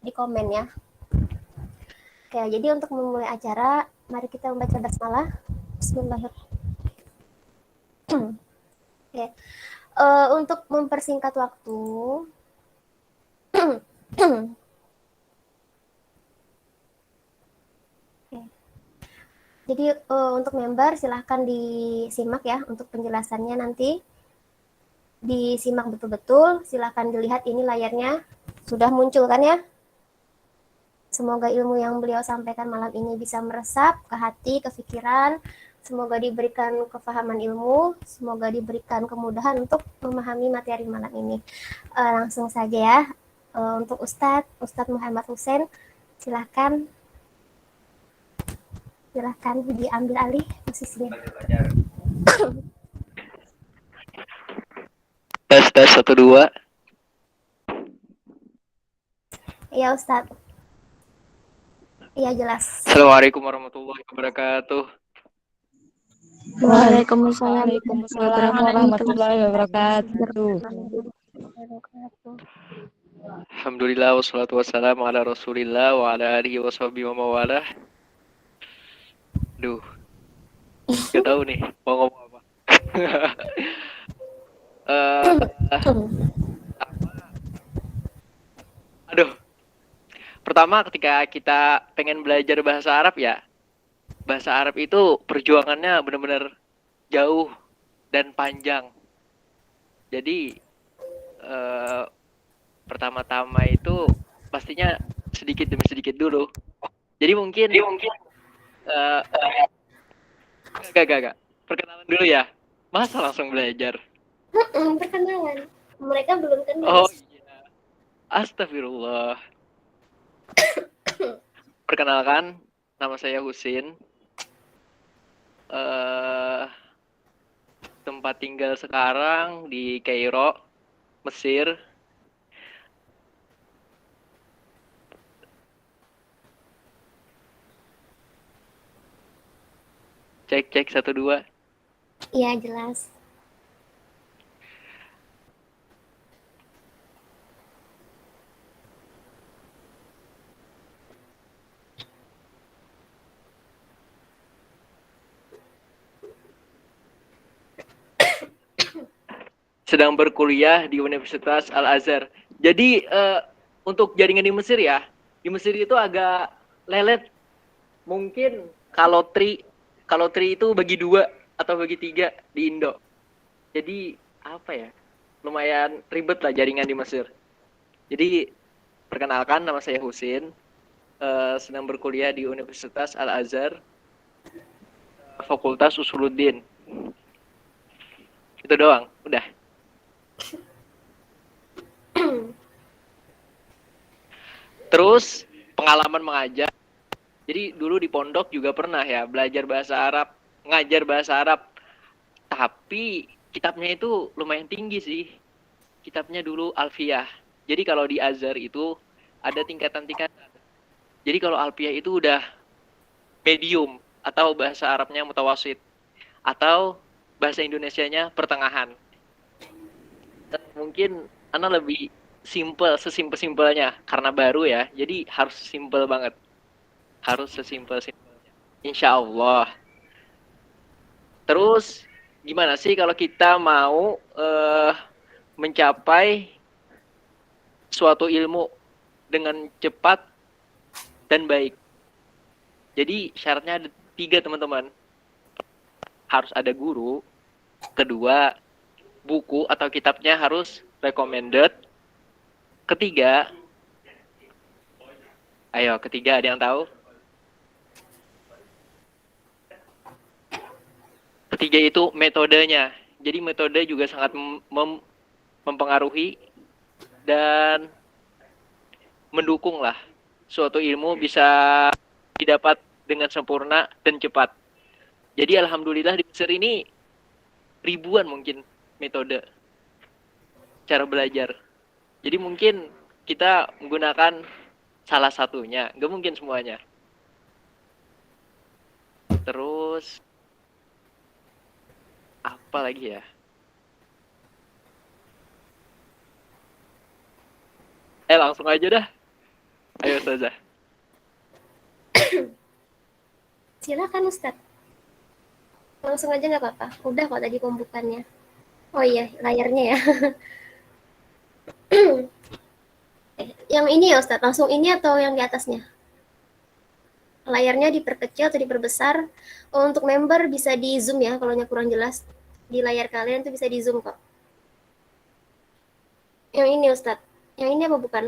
di komen ya. Oke, jadi untuk memulai acara, mari kita membaca basmalah. Bismillahirrahmanirrahim. Oke, untuk mempersingkat waktu, oke. Jadi untuk member silahkan disimak ya untuk penjelasannya nanti. Disimak betul-betul, silahkan dilihat ini layarnya sudah muncul kan ya. Semoga ilmu yang beliau sampaikan malam ini bisa meresap ke hati, ke pikiran. Semoga diberikan kefahaman ilmu, semoga diberikan kemudahan untuk memahami materi malam ini. Langsung saja ya, untuk Ustadz Muhammad Hussein, silahkan diambil alih posisinya. Tes 1 2. Iya Ustadz. Iya jelas. Assalamualaikum warahmatullahi wabarakatuh. Waalaikumsalam warahmatullahi wabarakatuh. Alhamdulillah wassalatu wassalamu ala Rasulillah wa ala alihi washabihi wa mawalah. Duh, gak tahu nih mau ngomong apa. Aduh. Pertama ketika kita pengen belajar bahasa Arab ya, bahasa Arab itu perjuangannya benar-benar jauh dan panjang. Jadi pertama-tama itu pastinya sedikit demi sedikit dulu. Jadi mungkin gak. Perkenalan dulu ya. Masa langsung belajar? Perkenalan. Mereka belum kenal. Oh iya. Astagfirullah. Perkenalkan, nama saya Husin. Tempat tinggal sekarang di Kairo, Mesir. Cek 1 2. Iya jelas. Sedang berkuliah di Universitas Al-Azhar. Jadi untuk jaringan di Mesir ya, di Mesir itu agak lelet. Mungkin kalau tri itu bagi 2 atau bagi 3 di Indo. Jadi apa ya? Lumayan ribet lah jaringan di Mesir. Jadi perkenalkan, nama saya Husin. Sedang berkuliah di Universitas Al-Azhar, Fakultas Usuluddin. Itu doang, udah. Terus pengalaman mengajar. Jadi dulu di pondok juga pernah ya belajar bahasa Arab, ngajar bahasa Arab. Tapi kitabnya itu lumayan tinggi sih. Kitabnya dulu Alfiyah. Jadi kalau di Azhar itu ada tingkatan-tingkatan. Jadi kalau Alfiyah itu udah medium atau bahasa Arabnya mutawasid atau bahasa Indonesianya pertengahan. Dan mungkin Ana lebih sesimpel-simpelnya karena baru ya. Jadi harus simpel banget. Harus sesimpel-simpelnya. Insya Allah. Terus gimana sih kalau kita mau mencapai suatu ilmu dengan cepat dan baik? Jadi syaratnya ada 3 teman-teman. Harus ada guru. Kedua, buku atau kitabnya harus recommended. Ketiga ada yang tahu? Ketiga itu metodenya. Jadi metode juga sangat mempengaruhi dan mendukung lah suatu ilmu bisa didapat dengan sempurna dan cepat. Jadi alhamdulillah di Mesir ini ribuan mungkin metode cara belajar. Jadi mungkin kita menggunakan salah satunya, nggak mungkin semuanya. Terus apa lagi ya? Langsung aja dah. Ayo Ustazah. Silakan Ustadz. Langsung aja nggak apa-apa. Udah kok tadi pembukaannya. Oh iya, layarnya ya. Yang ini ya Ustadz, langsung ini atau yang di atasnya? Layarnya diperkecil atau diperbesar. Oh, untuk member bisa di zoom ya, kalau kurang jelas. Di layar kalian tuh bisa di zoom kok. Yang ini Ustadz. Yang ini apa bukan?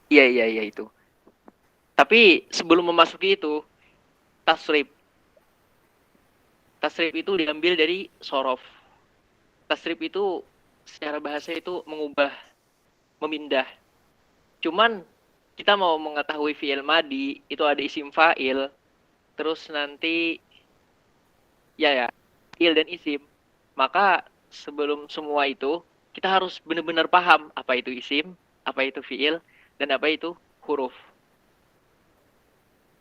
Iya itu. Tapi sebelum memasuki itu, tasrif. Tasrif itu diambil dari sorof. Tasrif itu secara bahasa itu mengubah, memindah. Cuman kita mau mengetahui fi'il madi, itu ada isim fa'il, terus nanti ya fi'il dan isim. Maka sebelum semua itu, kita harus benar-benar paham apa itu isim, apa itu fi'il, dan apa itu huruf.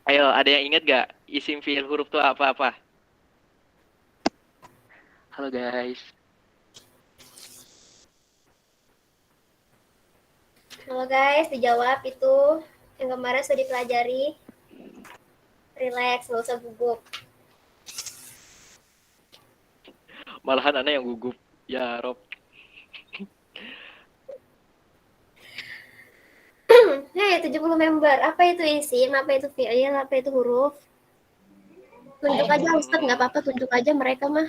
Ayo, ada yang ingat gak isim fi'il huruf itu apa-apa? Halo guys. Halo guys, dijawab itu yang kemarin sudah dipelajari. Relax, nggak usah gugup. Malahan anak yang gugup. Ya Rob. Hei, 70 member. Apa itu isim? Apa itu fi'il? Apa itu huruf? Tunjuk aja Ustadz, nggak apa-apa. Tunjuk aja mereka mah.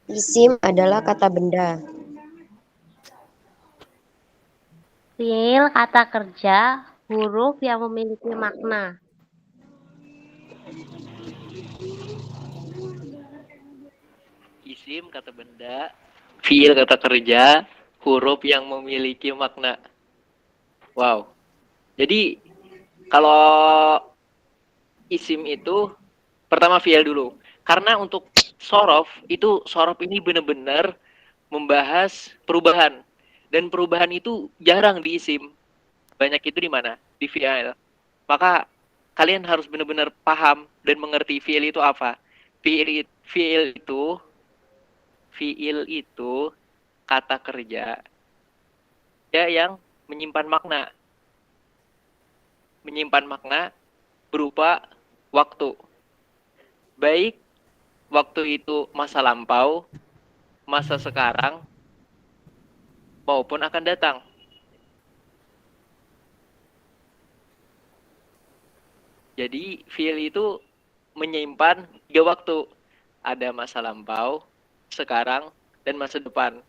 Isim adalah kata benda. Fiil kata kerja, huruf yang memiliki makna. Isim kata benda, fiil kata kerja, huruf yang memiliki makna. Wow. Jadi kalau isim itu pertama fiil dulu. Karena untuk sorof ini benar-benar membahas perubahan. Dan perubahan itu jarang di isim. Banyak itu di mana? Di fiil. Maka kalian harus benar-benar paham dan mengerti fiil itu apa. Fiil itu kata kerja ya yang menyimpan makna. Menyimpan makna berupa waktu. Baik waktu itu masa lampau, masa sekarang, maupun akan datang. Jadi fiil itu menyimpan 3 waktu. Ada masa lampau, sekarang, dan masa depan.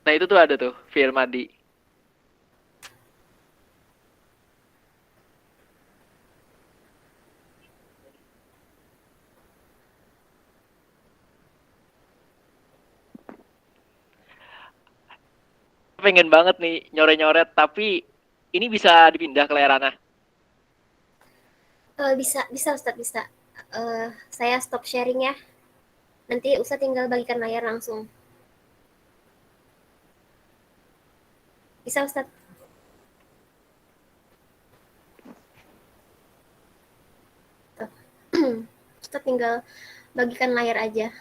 Nah itu tuh ada tuh fiil madi. Pengen banget nih nyoret-nyoret, tapi ini bisa dipindah ke layar Ana. Bisa Ustadz, bisa. Saya stop sharing ya. Nanti Ustadz tinggal bagikan layar langsung. Bisa Ustadz? Ustadz tinggal bagikan layar aja.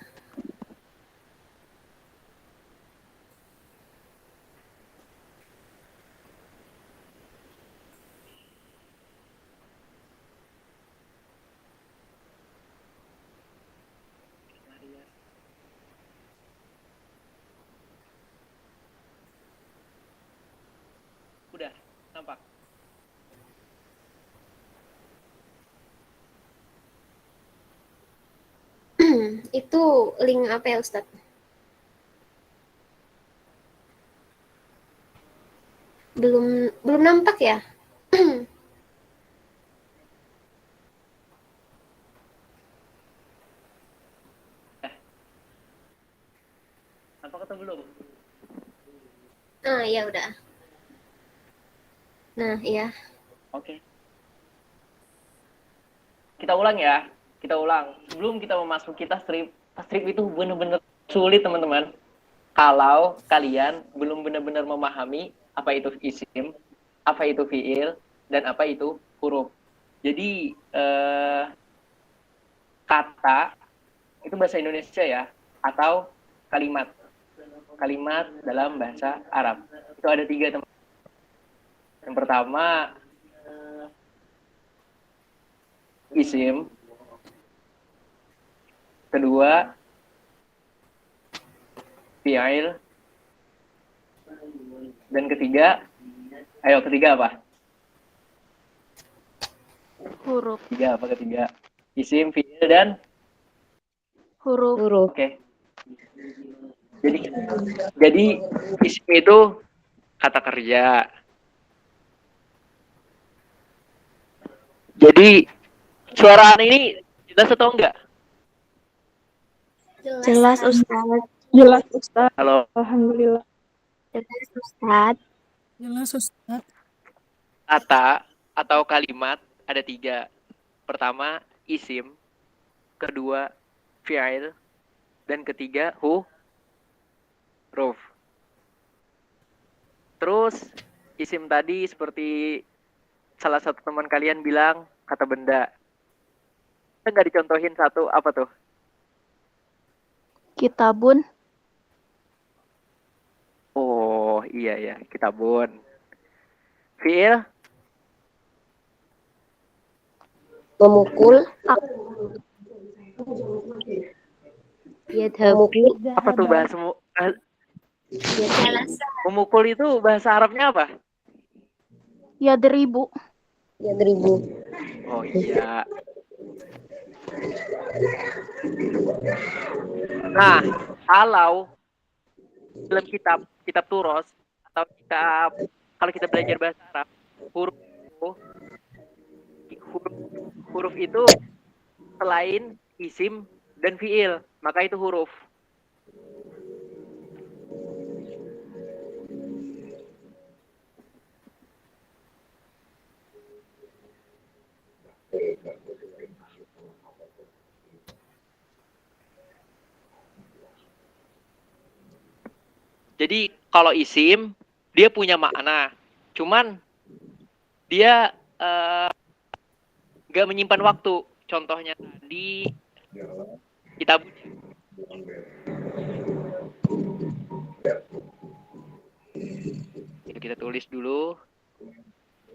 Udah, nampak. Itu link apa ya Ustadz? Belum nampak ya? Nampak atau belum? Ah, ya udah. Nah, iya. Oke. Kita ulang ya. Kita ulang. Sebelum kita memasuki tasrif itu benar-benar sulit teman-teman. Kalau kalian belum benar-benar memahami apa itu isim, apa itu fiil, dan apa itu huruf. Jadi kata itu bahasa Indonesia ya, atau kalimat. kalimat dalam bahasa Arab. Itu ada 3, teman. Yang pertama isim, kedua fi'il, dan ketiga apa? Huruf. Ketiga. Isim, fi'il, dan Huruf. Huruf. oke. Jadi isim itu kata kerja. Jadi suara aneh ini jelas atau enggak? Jelas, Ustaz. Jelas Ustaz. Halo. Alhamdulillah. Jelas, Ustaz. Jelas Ustaz. Kata atau kalimat ada 3. Pertama isim, kedua fi'il, dan ketiga huruf. Terus isim tadi seperti salah satu teman kalian bilang kata benda. Kita nggak dicontohin satu, apa tuh? Kitabun. Oh iya ya, kitabun. Fi'il, Memukul. Memukul. apa tuh bahasa memukul itu bahasa Arabnya apa? Yadribu. Yadribu. Oh iya. Nah, kalau dalam kitab Turos atau kalau kita belajar bahasa Arab, huruf itu selain isim dan fiil, maka itu huruf. Jadi kalau isim dia punya makna, cuman dia nggak menyimpan waktu. Contohnya tadi kitab. Kita tulis dulu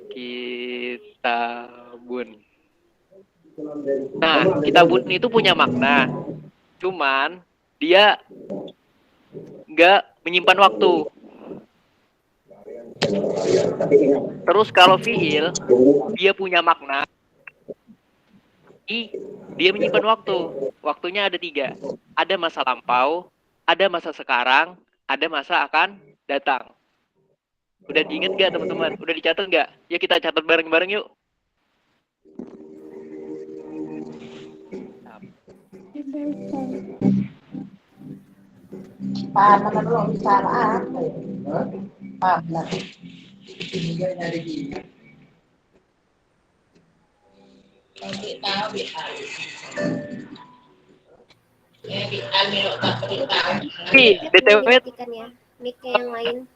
kitabun. Nah, kitabun itu punya makna, cuman dia nggak menyimpan waktu. Terus kalau fiil, dia punya makna, dia menyimpan waktu. Waktunya ada 3. Ada masa lampau, ada masa sekarang, ada masa akan datang. Udah diingat nggak teman-teman? Udah dicatat nggak? Ya kita catat bareng-bareng yuk. BTW ya. Mic-nya yang lain.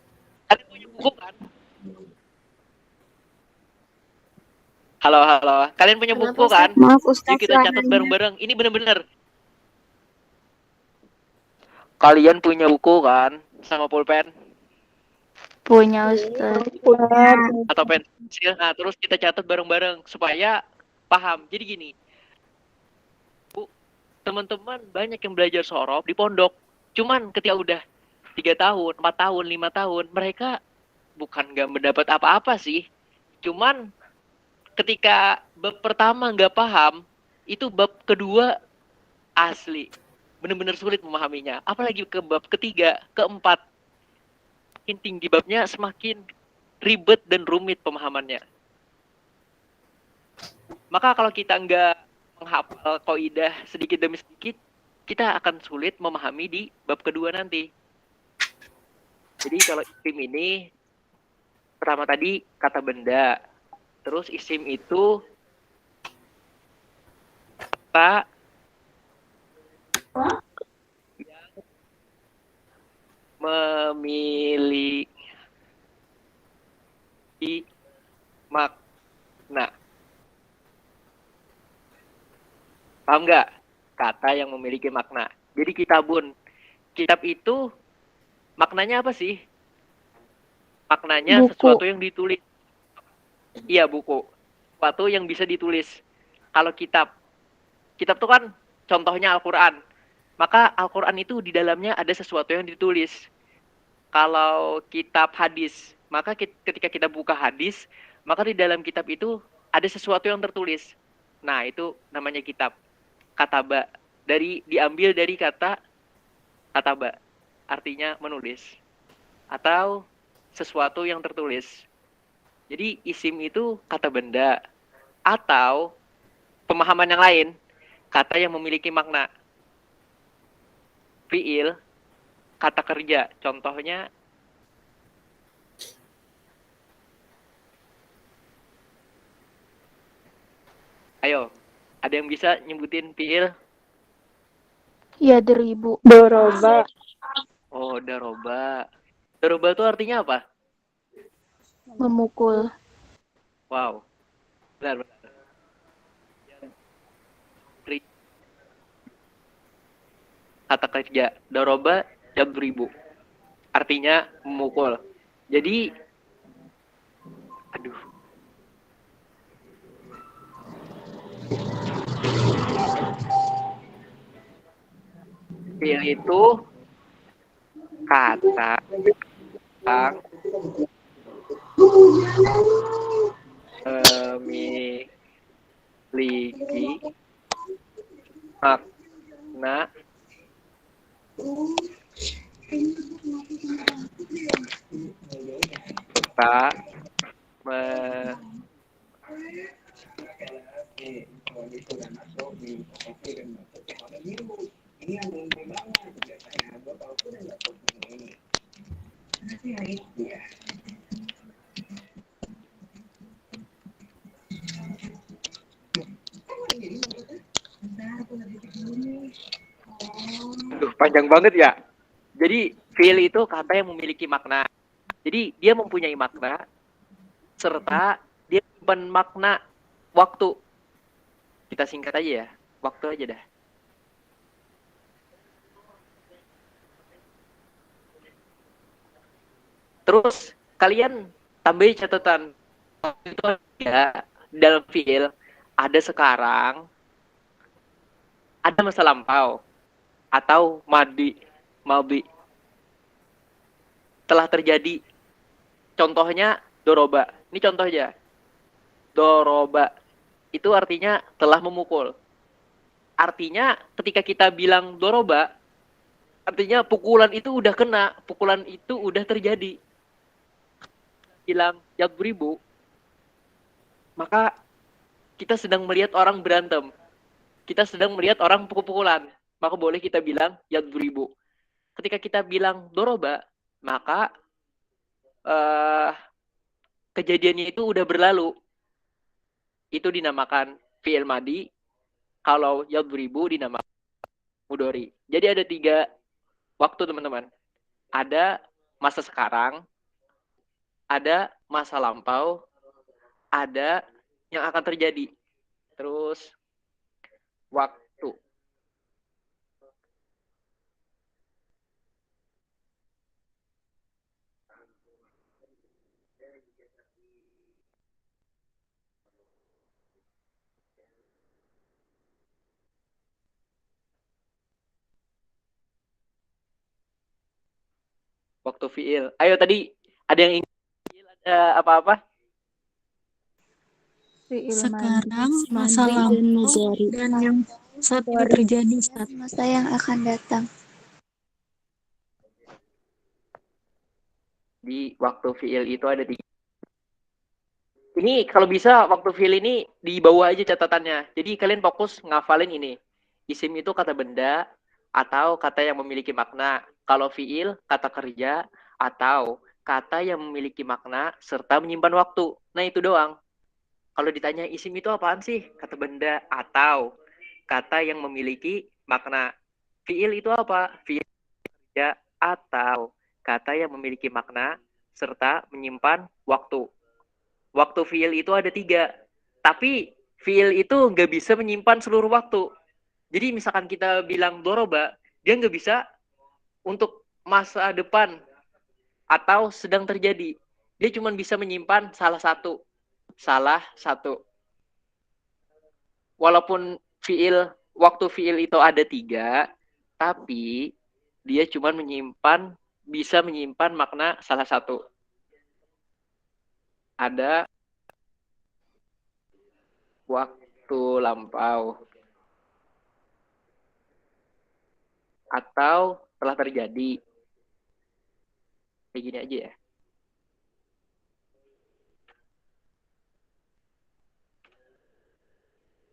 kalian punya buku kan? Halo. Kalian punya buku kan? Maaf Ustaz. Yuk kita catat bareng-bareng. Ini bener-bener. Kalian punya buku kan? Sama pulpen? Punya Ustaz. Atau pensil? Nah, terus kita catat bareng-bareng supaya paham. Jadi gini, teman-teman banyak yang belajar sorof di pondok. Cuman ketika udah 3 tahun, 4 tahun, 5 tahun, mereka bukan nggak mendapat apa-apa sih. Cuman ketika bab pertama nggak paham, itu bab kedua asli benar-benar sulit memahaminya. Apalagi ke bab ketiga, keempat, makin tinggi babnya semakin ribet dan rumit pemahamannya. Maka kalau kita nggak menghafal kaidah sedikit demi sedikit, kita akan sulit memahami di bab kedua nanti. Jadi kalau isim ini, pertama tadi kata benda, terus isim itu kata yang memiliki makna. Paham nggak? Kata yang memiliki makna. Jadi kitabun. Kitab itu Maknanya apa sih? Maknanya Buku. sesuatu yang ditulis. Iya, buku. Sesuatu yang bisa ditulis. Kalau kitab tuh kan contohnya Al-Quran. Maka Al-Quran itu di dalamnya ada sesuatu yang ditulis. Kalau kitab hadis, maka ketika kita buka hadis, maka di dalam kitab itu ada sesuatu yang tertulis. Nah, itu namanya kitab. Kataba. Diambil dari kata kataba. Artinya menulis. Atau sesuatu yang tertulis. Jadi isim itu kata benda. Atau pemahaman yang lain, kata yang memiliki makna. Fiil, kata kerja. Contohnya, ayo, ada yang bisa nyebutin fiil? Yadribu. Doroba. Oh, daroba. Daroba itu artinya apa? Memukul. Wow, benar. Kata kerja, daroba yadribu. Artinya memukul. Jadi, aduh. Fiil itu kata yang memiliki makna serta Aduh, panjang banget ya. Jadi, fiil itu kata yang memiliki makna. Jadi, dia mempunyai makna, serta dia menyimpan makna waktu. Kita singkat aja ya, waktu aja dah. Terus, kalian tambahin catatan. Itu ada dalam fiil, ada sekarang, ada masa lampau, atau madi. Telah terjadi. Contohnya doroba. Ini contoh aja. Doroba. Itu artinya telah memukul. Artinya ketika kita bilang doroba, artinya pukulan itu udah kena. Pukulan itu udah terjadi. Bilang yadribu, maka kita sedang melihat orang berantem. Kita sedang melihat orang pukul-pukulan. Maka boleh kita bilang yadribu. Ketika kita bilang doroba, maka kejadiannya itu udah berlalu. Itu dinamakan fi'il madi. Kalau yadribu dinamakan mudhari. Jadi ada 3 waktu, teman-teman. Ada masa sekarang, ada masa lampau, ada yang akan terjadi. Terus waktu. Waktu fi'il. Ayo tadi ada yang ingin fi'il, ada apa-apa? Fi'il Sekarang, madi. masa lampau, dan yang saat ini terjadi, Ustaz. Masa yang akan datang. Di waktu fi'il itu ada 3. Ini kalau bisa waktu fi'il ini di bawah aja catatannya. Jadi kalian fokus ngafalin ini. Isim itu kata benda atau kata yang memiliki makna. Kalau fi'il kata kerja atau kata yang memiliki makna serta menyimpan waktu. Nah, itu doang. Kalau ditanya isim itu apaan sih? Kata benda atau kata yang memiliki makna. Fi'il itu apa? Fi'il kerja atau kata yang memiliki makna serta menyimpan waktu. Waktu fi'il itu ada 3. Tapi fi'il itu nggak bisa menyimpan seluruh waktu. Jadi misalkan kita bilang doroba, dia nggak bisa untuk masa depan atau sedang terjadi. Dia cuma bisa menyimpan salah satu. Walaupun waktu fiil itu ada 3, tapi dia cuma bisa menyimpan makna salah satu. Ada waktu lampau atau telah terjadi. Kayak gini aja ya.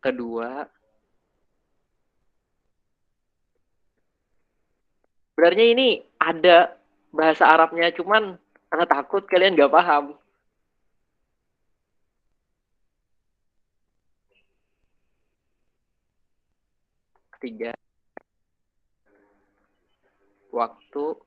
Kedua, sebenarnya ini ada bahasa Arabnya, cuman karena takut kalian nggak paham. Ketiga, waktu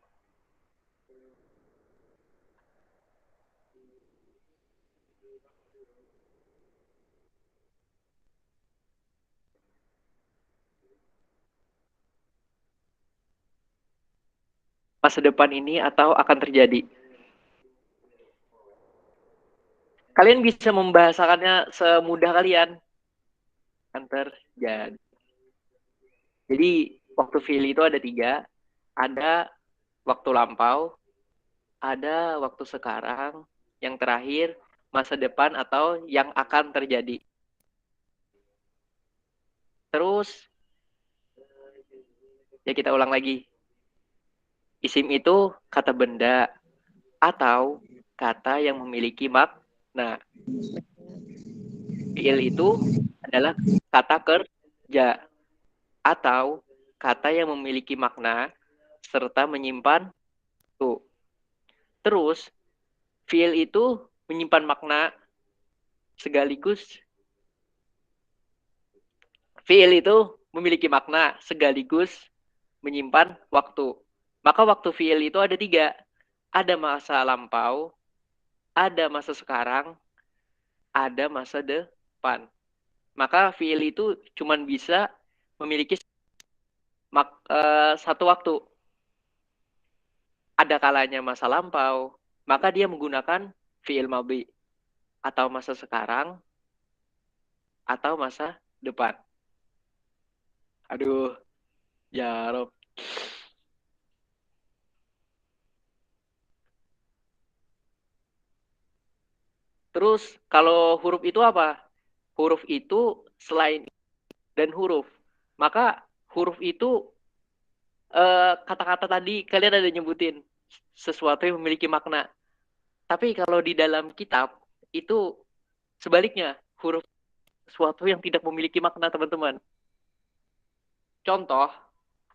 masa depan ini atau akan terjadi. Kalian bisa membahasakannya semudah kalian. Akan terjadi. Jadi waktu fiil itu ada 3. Ada waktu lampau, ada waktu sekarang, yang terakhir masa depan atau yang akan terjadi. Terus, ya kita ulang lagi. Isim itu kata benda atau kata yang memiliki makna. Fiil itu adalah kata kerja atau kata yang memiliki makna serta menyimpan tuh. Terus, fiil itu menyimpan makna sekaligus menyimpan waktu. Maka waktu fiil itu ada 3. Ada masa lampau, ada masa sekarang, ada masa depan. Maka fiil itu cuma bisa memiliki satu waktu. Ada kalanya masa lampau, maka dia menggunakan fiil madhi atau masa sekarang atau masa depan. Aduh, ya Rob. Terus kalau huruf itu apa? Huruf itu selain dan huruf. Maka huruf itu kata-kata tadi kalian ada nyebutin sesuatu yang memiliki makna. Tapi kalau di dalam kitab itu sebaliknya, huruf sesuatu yang tidak memiliki makna, teman-teman. Contoh,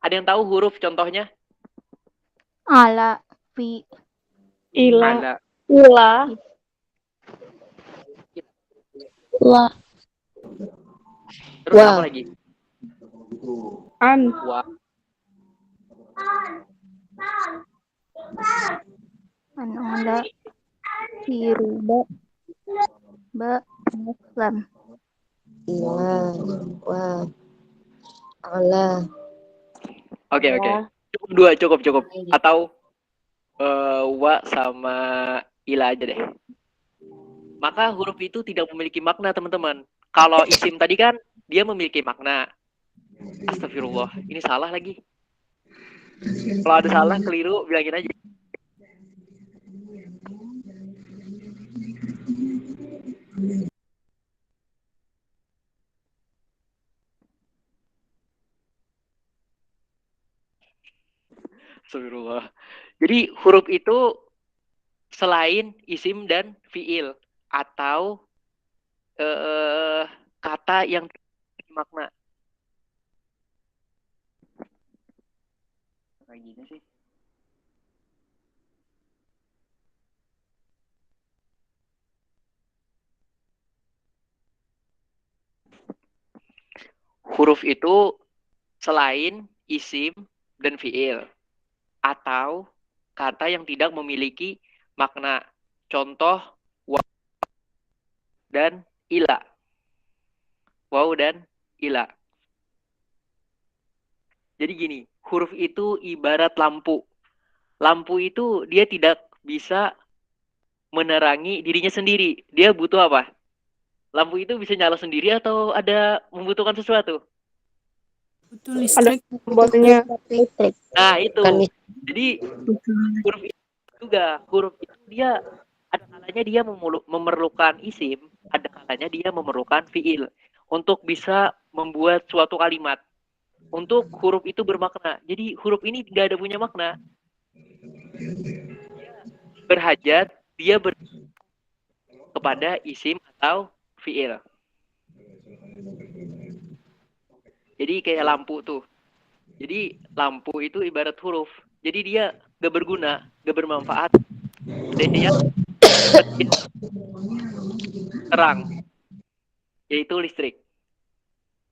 ada yang tahu huruf contohnya? Ala, fi, Ila. Ala. Ila. La. Terus Wah. apa lagi? An. Wa. an, ala, biru, ba, lam. Ila. Wah. Ala. Oke. Cukup 2, cukup. Atau wa sama ila aja deh. Maka huruf itu tidak memiliki makna, teman-teman. Kalau isim tadi kan dia memiliki makna. Astagfirullah, ini salah lagi. Kalau ada salah, keliru, bilangin aja. Astagfirullah. Jadi huruf itu selain isim dan fiil atau kata yang makna. Kayak gini sih. Huruf itu selain isim dan fiil atau kata yang tidak memiliki makna. Contoh waw dan ila. Waw dan ila. Jadi gini, huruf itu ibarat lampu. Lampu itu dia tidak bisa menerangi dirinya sendiri. Dia butuh apa? Lampu itu bisa nyala sendiri atau ada membutuhkan sesuatu? Butuh listrik. Buatnya Listrik. Nah, itu. kan Jadi Butuh. huruf itu juga, huruf itu dia ada kalanya dia memerlukan isim, ada kalanya dia memerlukan fiil untuk bisa membuat suatu kalimat. Untuk huruf itu bermakna. Jadi huruf ini tidak ada punya makna. Berhajat, dia kepada isim atau fiil. Jadi kayak lampu tuh. Jadi lampu itu ibarat huruf. Jadi dia gak berguna, gak bermanfaat. Dia terang, yaitu listrik.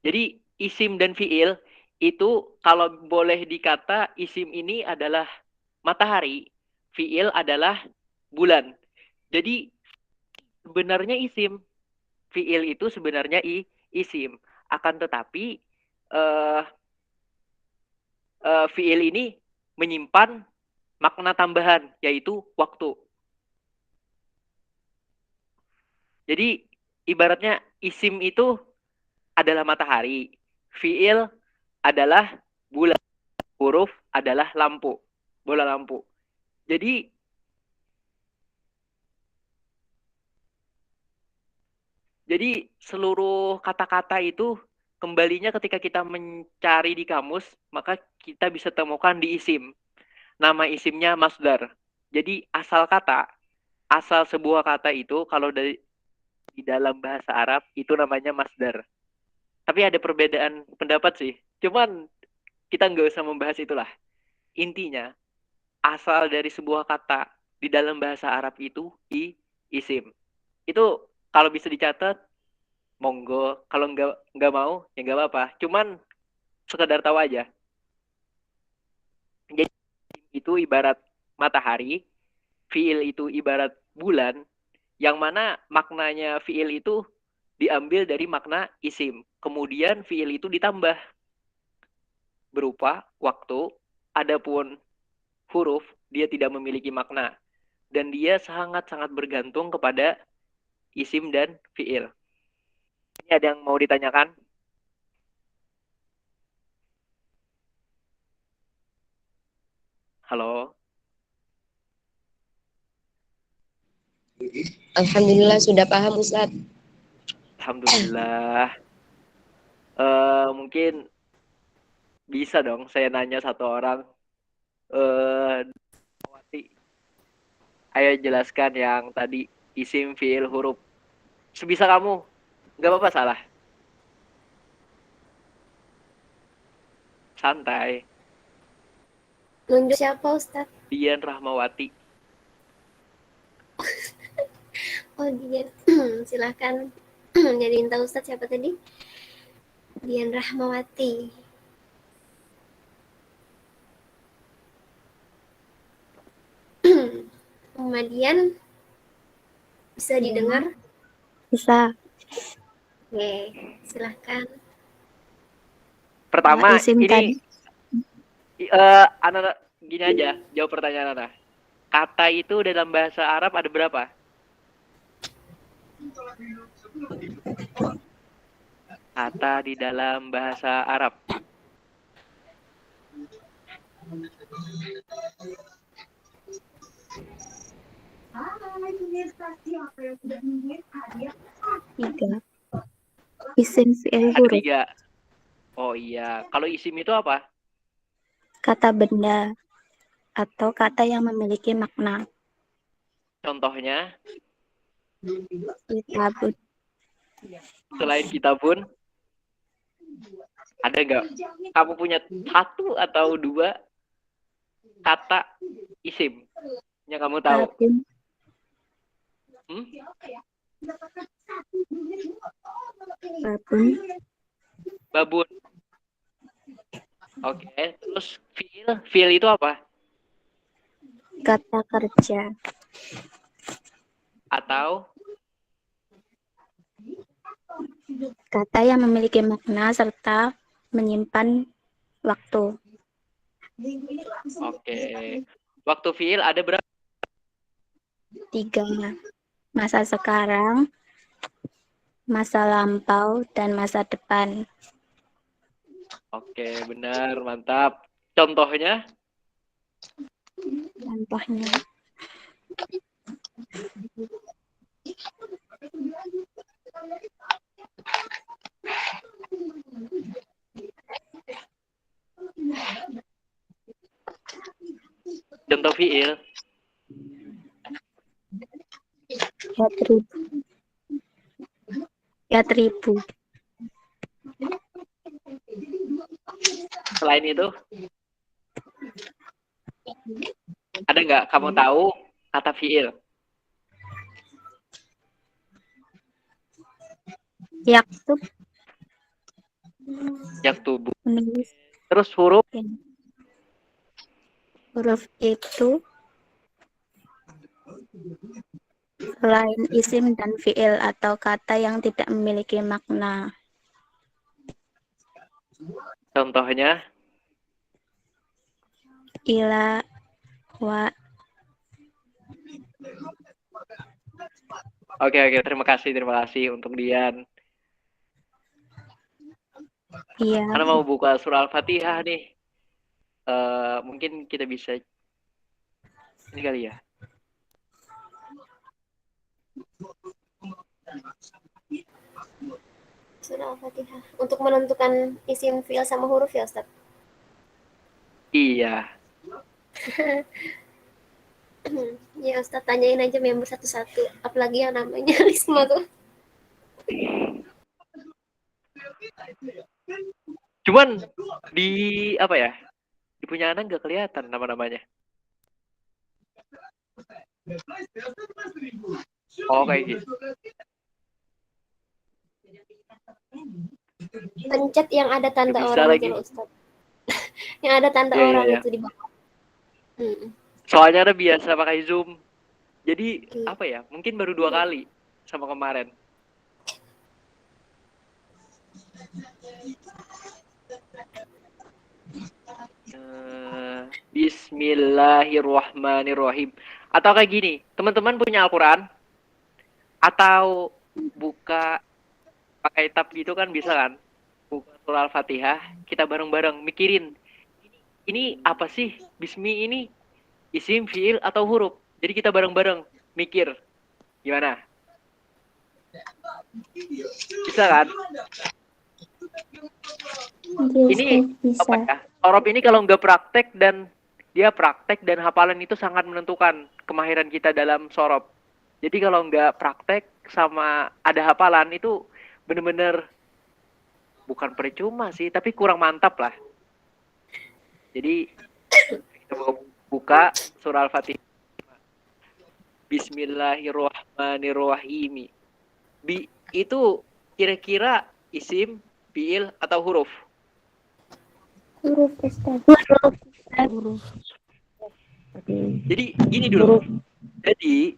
Jadi isim dan fiil itu kalau boleh dikata isim ini adalah matahari, fiil adalah bulan. Jadi sebenarnya isim, fiil itu sebenarnya isim. Akan tetapi fiil ini menyimpan makna tambahan, yaitu waktu. Jadi ibaratnya isim itu adalah matahari, fiil adalah bulan, huruf adalah lampu, bola lampu. Jadi seluruh kata-kata itu kembalinya ketika kita mencari di kamus, maka kita bisa temukan di isim. Nama isimnya masdar. Jadi asal sebuah kata itu kalau di dalam bahasa Arab itu namanya masdar. Tapi ada perbedaan pendapat sih. Cuman kita nggak usah membahas itulah. Intinya, asal dari sebuah kata di dalam bahasa Arab itu isim. Itu kalau bisa dicatat, monggo. Kalau nggak mau, ya nggak apa-apa. Cuman sekedar tahu aja. Jadi itu ibarat matahari, fiil itu ibarat bulan, yang mana maknanya fiil itu diambil dari makna isim. Kemudian fiil itu ditambah berupa waktu, adapun huruf dia tidak memiliki makna dan dia sangat-sangat bergantung kepada isim dan fiil. Ini ada yang mau ditanyakan? Halo? Alhamdulillah sudah paham Ustadz. Alhamdulillah. Mungkin bisa dong saya nanya satu orang. Ayo jelaskan yang tadi isim, fiil, huruf. Sebisa kamu. Nggak apa-apa salah. Santai. Nunjuk siapa Ustadz? Dian Rahmawati. Oh Dian. Silahkan. Jadiin tahu Ustadz siapa tadi? Dian Rahmawati. Kemudian bisa didengar? Bisa. Oke, silahkan. Pertama, Isim ini tadi. Ana gini aja, jawab pertanyaan Ana. Kata itu dalam bahasa Arab ada berapa? Kata di dalam bahasa Arab. Tiga. Isim fi'il Ada huruf. 3. Oh iya, kalau isim itu apa? Kata benda atau kata yang memiliki makna. Contohnya, Kitabun. selain kita pun, ada nggak? Kamu punya 1 atau 2 kata isim yang kamu tahu? Babun. Babun. Babun. Oke, terus fiil. Fiil itu apa? Kata kerja. Atau Kata yang memiliki makna serta menyimpan waktu. oke. Waktu fiil ada berapa? 3. Masa sekarang, masa lampau, dan masa depan. Oke, benar, mantap. Contohnya? Contohnya, Contoh fiil. yatribu. Yatribu. Selain itu, ada nggak kamu tahu kata fiil? Yaktub. Yaktubu. Menulis. Terus huruf? Huruf itu selain isim dan fiil atau kata yang tidak memiliki makna. Contohnya? Ila, wa. Oke, terima kasih untuk Dian. Iya. Karena mau buka surah Al-Fatihah nih. Mungkin kita bisa ini kali ya. Surah Al-Fatihah. Untuk menentukan isim fiil sama huruf ya, Ustaz? Iya. Ya, Ustaz tanyain aja member satu-satu. Apalagi yang namanya Risma tuh. Cuman di apa ya? Di punya anak nggak kelihatan nama-namanya. Oh, kayak gitu. Pencet yang ada tanda Bisa orang lagi. aja loh, Ustaz. Yang ada tanda Iya, orang iya. itu di bawah. Soalnya ada biasa pakai Zoom. Jadi apa ya? Mungkin baru 2 kali sama kemarin. Bismillahirrahmanirrahim. Atau kayak gini, teman-teman punya Al-Quran? Atau buka pakai tab gitu kan bisa kan? Buka surah Al-Fatihah, kita bareng-bareng mikirin. Ini apa sih? Bismi ini isim, fiil, atau huruf? Jadi kita bareng-bareng mikir. Gimana? Bisa kan? Ini apa ya? Sorob ini kalau nggak praktek dan hafalan itu sangat menentukan kemahiran kita dalam sorob. Jadi kalau nggak praktek sama ada hafalan itu bener-bener bukan percuma sih, tapi kurang mantap lah. Jadi kita buka surah Al-Fatihah. Bismillahirrahmanirrahim. Itu kira-kira isim, fiil, atau huruf? Huruf, Ustaz. Huruf. Jadi gini dulu. Jadi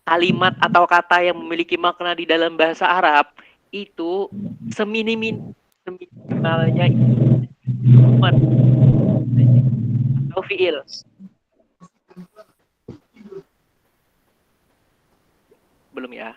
kalimat atau kata yang memiliki makna di dalam bahasa Arab itu seminimalnya atau fiil. Belum ya?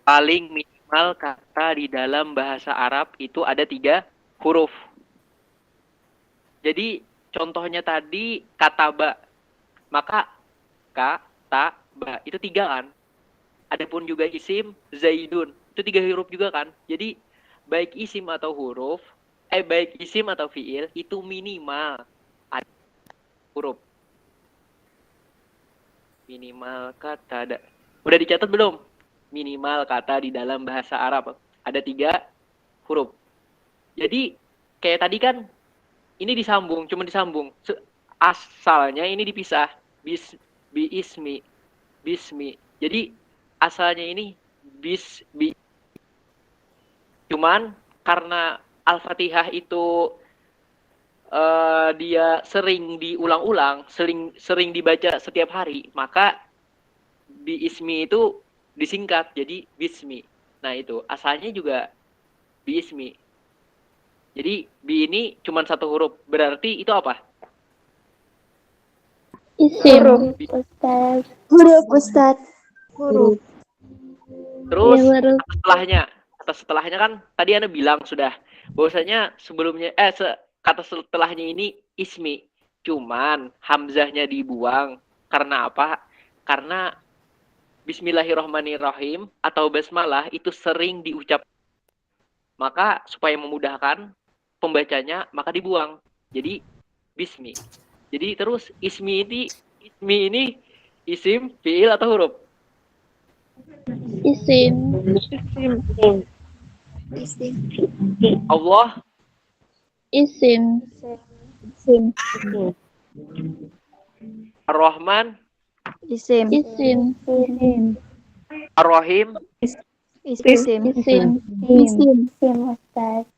Paling minimal kata di dalam bahasa Arab itu ada 3 huruf. Jadi contohnya tadi kata ba, maka kata ba itu 3 kan. Adapun juga isim Zaidun itu 3 huruf juga kan. Jadi baik isim atau fiil itu minimal ada huruf. Minimal kata udah dicatat belum? Minimal kata di dalam bahasa Arab ada 3 huruf. Jadi kayak tadi kan ini cuma disambung. Asalnya ini dipisah. Bismi. Jadi asalnya ini Cuman karena Al-Fatihah itu dia sering diulang-ulang, sering dibaca setiap hari, maka biismi itu disingkat jadi bismi. Nah itu asalnya juga biismi. Jadi bi ini cuma satu huruf. Berarti itu apa? Isim. Ustaz. Huruf Ustaz. Huruf. Terus Iya, huruf. kata setelahnya kan tadi Anda bilang sudah bahwasanya sebelumnya kata setelahnya ini ismi. Cuman hamzahnya dibuang. Karena apa? Karena Bismillahirrahmanirrahim atau basmalah itu sering diucap. Maka supaya memudahkan pembacanya maka dibuang. Jadi bismi. Jadi terus ismi ini isim, fiil atau huruf? Isim. Isim. Allah Isim. Ar-Rahman Isim. Isim. Ar-Rahim Isim. Isim. Ustaz.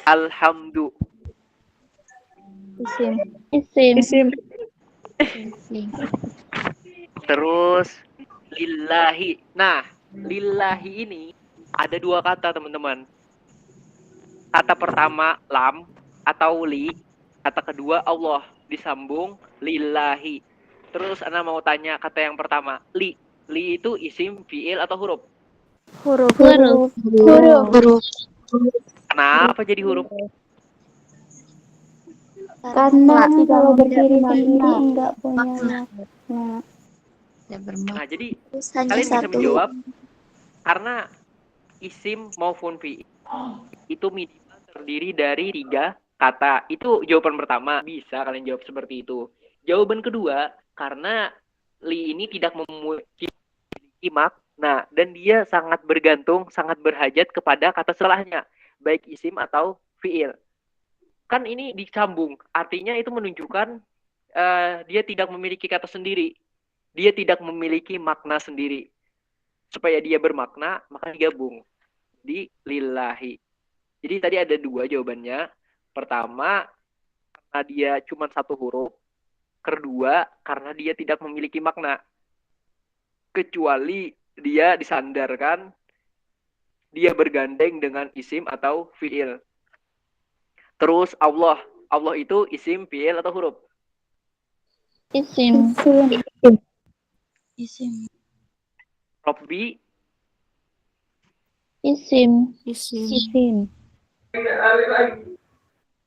Alhamdu. Isim. Terus lillahi. Nah, lillahi ini ada dua kata, teman-teman. Kata pertama lam atau li, kata kedua Allah disambung lillahi. Terus Ana mau tanya kata yang pertama, li. Li itu isim, fiil atau huruf? Huruf. Huruf. Kenapa jadi huruf? Karena kalau berdiri sendiri enggak punya makna. Nah, jadi Terus hanya kalian bisa satu. menjawab karena isim maupun fiil itu minimal terdiri dari 3 kata. Itu jawaban pertama. Bisa kalian jawab seperti itu. Jawaban kedua, karena li ini tidak memiliki makna dan dia sangat bergantung, sangat berhajat kepada kata setelahnya, baik isim atau fiil. Kan ini disambung, artinya itu menunjukkan dia tidak memiliki kata sendiri. Dia tidak memiliki makna sendiri. Supaya dia bermakna, maka digabung di lillahi. Jadi tadi ada 2 jawabannya. Pertama, karena dia cuma satu huruf. Kedua, karena dia tidak memiliki makna. Kecuali dia disandarkan, dia bergandeng dengan isim atau fiil. Terus Allah. Allah itu isim, fiil atau huruf? Isim. Robbi, Isim.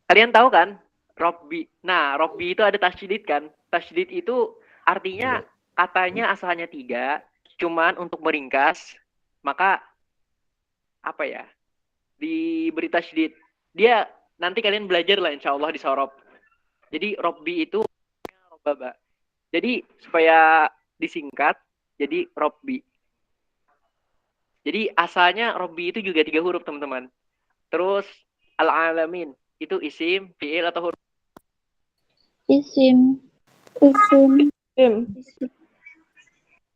kalian tahu kan? Robbi. Nah, Robbi itu ada tasydid kan? Tasydid itu artinya katanya asalnya 3, cuman untuk meringkas, maka apa ya? Diberi tasydid. Dia nanti kalian belajar lah insya Allah di Sorob. Jadi Robbi itu Robaba. Jadi supaya disingkat, jadi Robbi. Jadi asalnya Robbi itu juga 3 huruf teman-teman. Terus Al-Alamin itu isim, fiil atau huruf? Isim.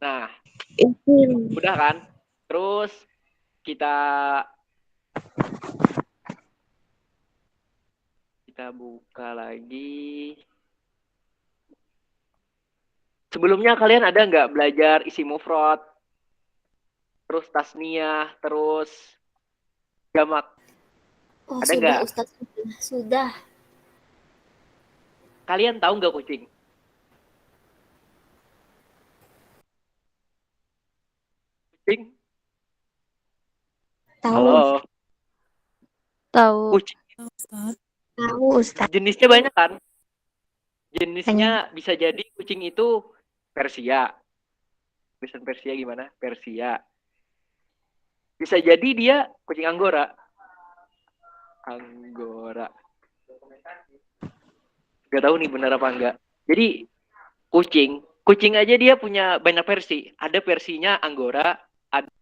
Nah, udah kan? Terus kita buka lagi. Sebelumnya kalian ada nggak belajar isim mufrad, terus tasniyah, terus jamak? Oh, Ada sudah nggak? Ustaz. Sudah. Kalian tahu nggak kucing? Kucing? Halo. Tahu. Kucing Tahu Ustaz. jenisnya banyak kan? Jenisnya bisa jadi kucing itu Persia. Tulisan Persia gimana? Persia. Bisa jadi dia kucing Anggora. Gak tahu nih benar apa enggak. Jadi kucing aja dia punya banyak versi. Ada versinya Anggora, ada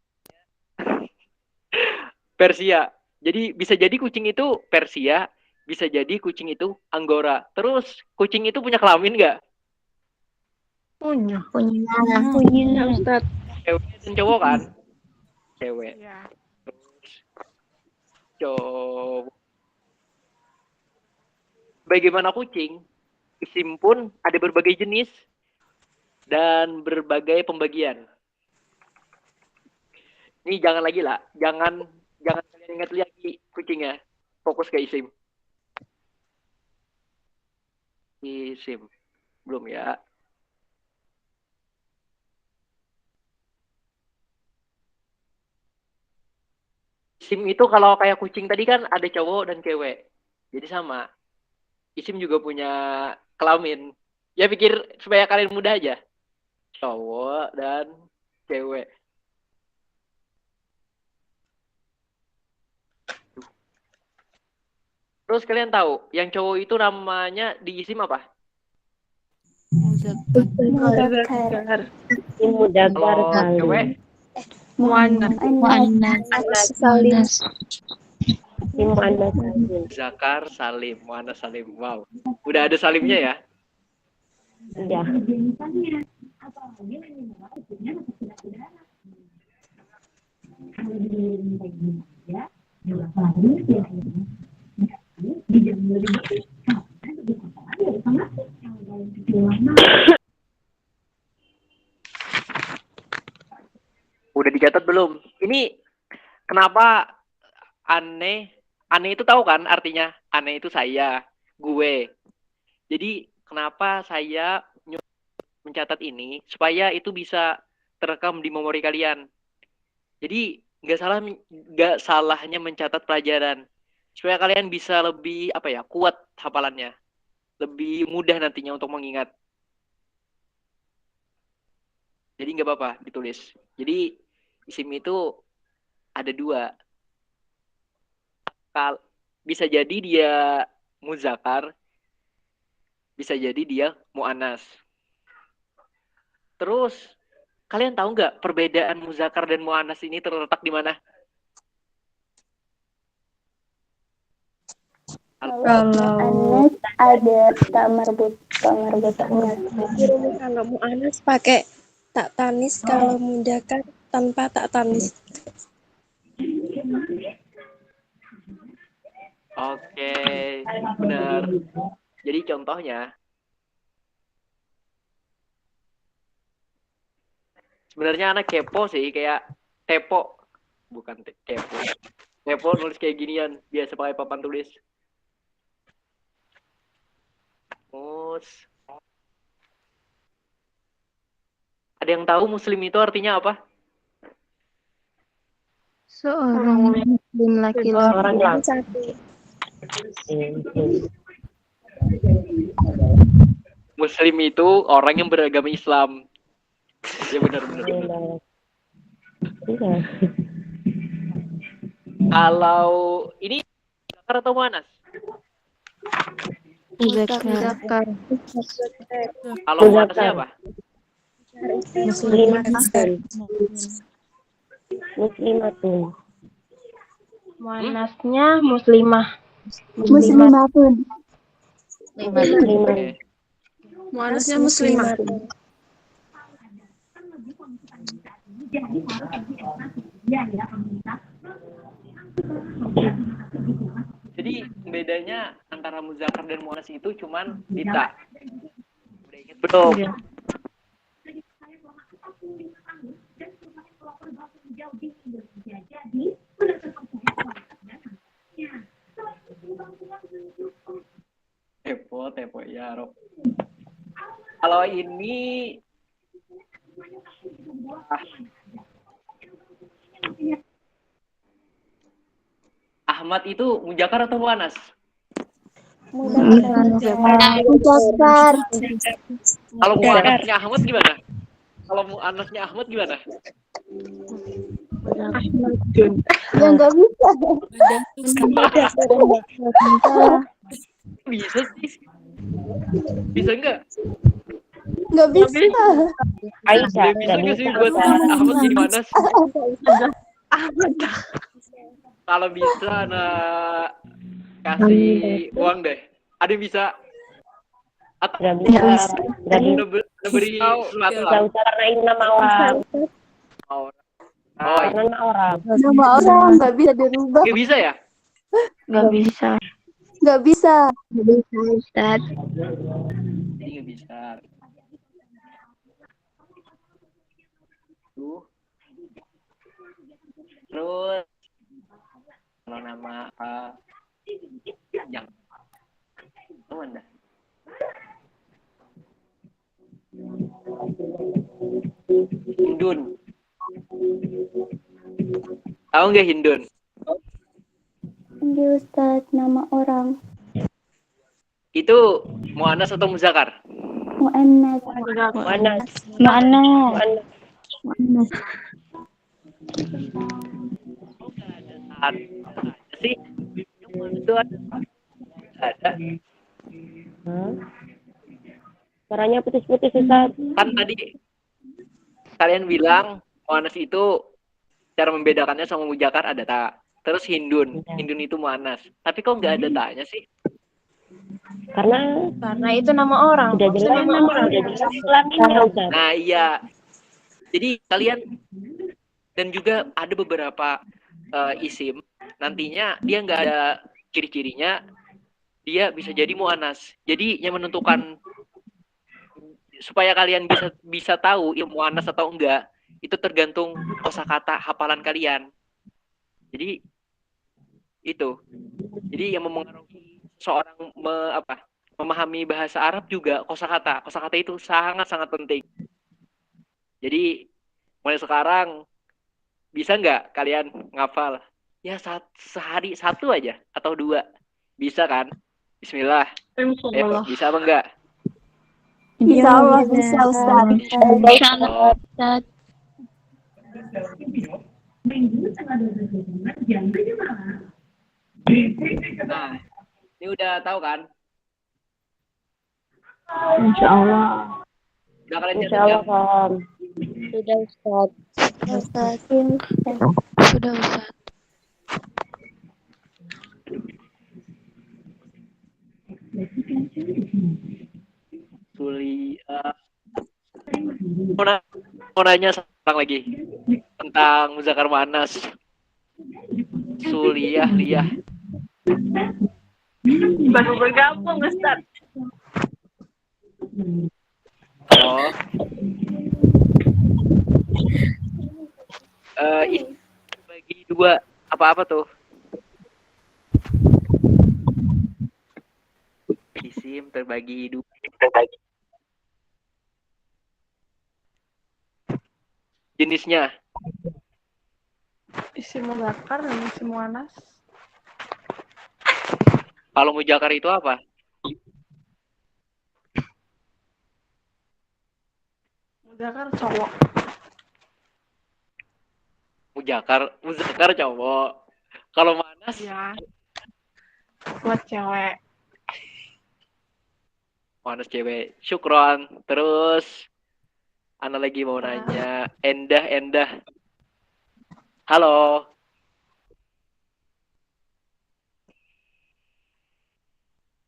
Persia. Jadi bisa jadi kucing itu Persia, bisa jadi kucing itu Anggora. Terus kucing itu punya kelamin nggak? Punya. Punya Ustaz. Cewek dan cowok kan? Cewek. Coba. Bagaimana kucing, isim pun ada berbagai jenis dan berbagai pembagian. Ini jangan lagi lah, jangan kalian ingat lagi kucingnya. Fokus ke isim. Isim. Belum ya. Isim itu kalau kayak kucing tadi kan ada cowok dan cewek. Jadi sama. Isim juga punya kelamin. Ya pikir supaya kalian mudah aja. Cowok dan cewek. Terus kalian tahu, yang cowok itu namanya di isim apa? Muzakkar. Mudzakkar Kalau salim. cewek, Muannas. Salim. Muannas salim. Zakar Salim, Muannas Salim. Wow. Udah ada salimnya ya? Udah. Udah dicatat belum? Ini kenapa aneh? Aneh itu tahu kan artinya? Aneh itu saya, gue. Jadi kenapa saya mencatat ini supaya itu bisa terekam di memori kalian. Jadi nggak salahnya mencatat pelajaran supaya kalian bisa lebih kuat hafalannya, lebih mudah nantinya untuk mengingat. Jadi nggak apa-apa ditulis. Jadi isim itu ada dua. Bisa jadi dia muzakkar, bisa jadi dia muannas. Terus kalian tahu nggak perbedaan muzakkar dan muannas ini terletak di mana? Kalau Anas ada tak marbutanya. Kalau mu'anas pakai tak tanis, kalau mudzakkar tanpa tak tanis. Oke, benar. Jadi contohnya, sebenarnya anak kepo sih, kayak tepo, bukan kepo. Tepo nulis kayak ginian, biasa pakai papan tulis. Terus, ada yang tahu muslim itu artinya apa? Seorang muslim laki-laki. Orang Satu. Muslim itu orang yang beragama Islam. Ya benar. Iya. Kalau ini Zakar atau Muannas? Muzakkar. Kalau Muannasnya apa? Muslimatun. Muslimatun. Muannasnya muslimah. Muslimatun. Oke. Mu'anasnya muslimah. Jadi bedanya antara muzakkar dan muannas itu cuman di ta. Udah ingat belum? Tepo ya, Rob. Kalau ini Ahmad itu muzakkar atau muannas? Muzakkar. Kalau muannasnya Ahmad gimana? Kalau muannasnya Ahmad gimana? Ya nggak bisa. Bisa sih. Bisa nggak? Nggak bisa. Aisyah. Bisa nggak sih buat Ahmad jadi muannas? Kalau bisa, anak kasih uang deh. Ada yang bisa? Atau Nggak bisa. udah beri sesuatu Nggak lah? usah karena nama orang. Oh, Karena nama orang. Nama orang nggak bisa dirubah. nggak bisa ya? Nggak bisa. Nggak bisa. Nggak bisa, Ustaz. Jadi nggak bisa. Tuh. Terus kalau nama yang mana? Hindun. Tahu nggak Hindun? Ini Ustadz, nama orang. Itu Mu'anas atau Muzakkar? Mu'annas. Panas. Mana? Panas. Ada sih. Yang Mu'anas itu ada. Hah? Suaranya putus-putus, Ustaz. Kan tadi kalian bilang Mu'anas itu cara membedakannya sama Muzakkar ada tak? Terus Hindun itu Mu'anas. Tapi kok nggak ada taknya sih? Karena itu nama orang. sudah jelas kelaminnya, Ustaz. Nah iya. Jadi kalian dan juga ada beberapa isim nantinya dia nggak ada ciri-cirinya, dia bisa jadi mu'anas. Jadi yang menentukan supaya kalian bisa tahu ilmu mu'anas atau enggak itu tergantung kosakata hafalan kalian. Jadi itu. Jadi yang memengaruhi seorang memahami bahasa Arab juga kosakata. Kosakata itu sangat-sangat penting. Jadi mulai sekarang bisa nggak kalian ngafal? Ya sehari satu aja atau dua. Bisa kan? Bismillah. Ayo, bisa apa enggak? Insya Allah bisa Ustadz. Insya Allah, Ustaz. Nah, ini udah tahu kan? Insya Allah. Udah kalian Insya catat Allah kan? paham. Sudah, Ustaz. Ustadz. Sudah, Ustaz. Mau nanya sekarang lagi tentang Muzakkar Mu'annas. Suliyah, liyah. Baru bergabung, Ustaz. Oh. Isim bagi dua apa-apa tuh? Isim terbagi dua. Jenisnya. Isim Muzakkar dan isim Mu'annas. Kalau Muzakkar itu apa? Muzakkar cowok. Muzakkar cowok. Kalau Mu'annas Ya. Buat cewek. Mu'annas cewek. Syukron. Terus Ana lagi mau nanya. Endah. Halo.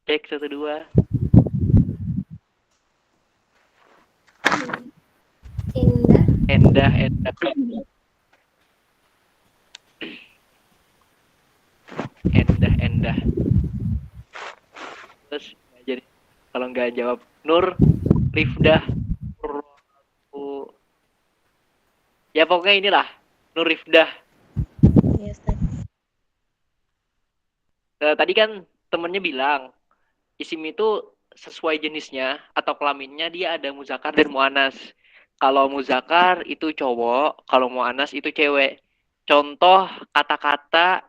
Cek 1 2. Indah. Endah. Endah. Terus jadi kalau nggak jawab Nur, Rifdah, ya pokoknya inilah Nur Rifdah. Iya, Ustaz. Tadi kan temennya bilang isim itu sesuai jenisnya atau kelaminnya dia ada muzakkar dan muannas. Kalau muzakkar itu cowok, kalau muannas itu cewek. Contoh kata-kata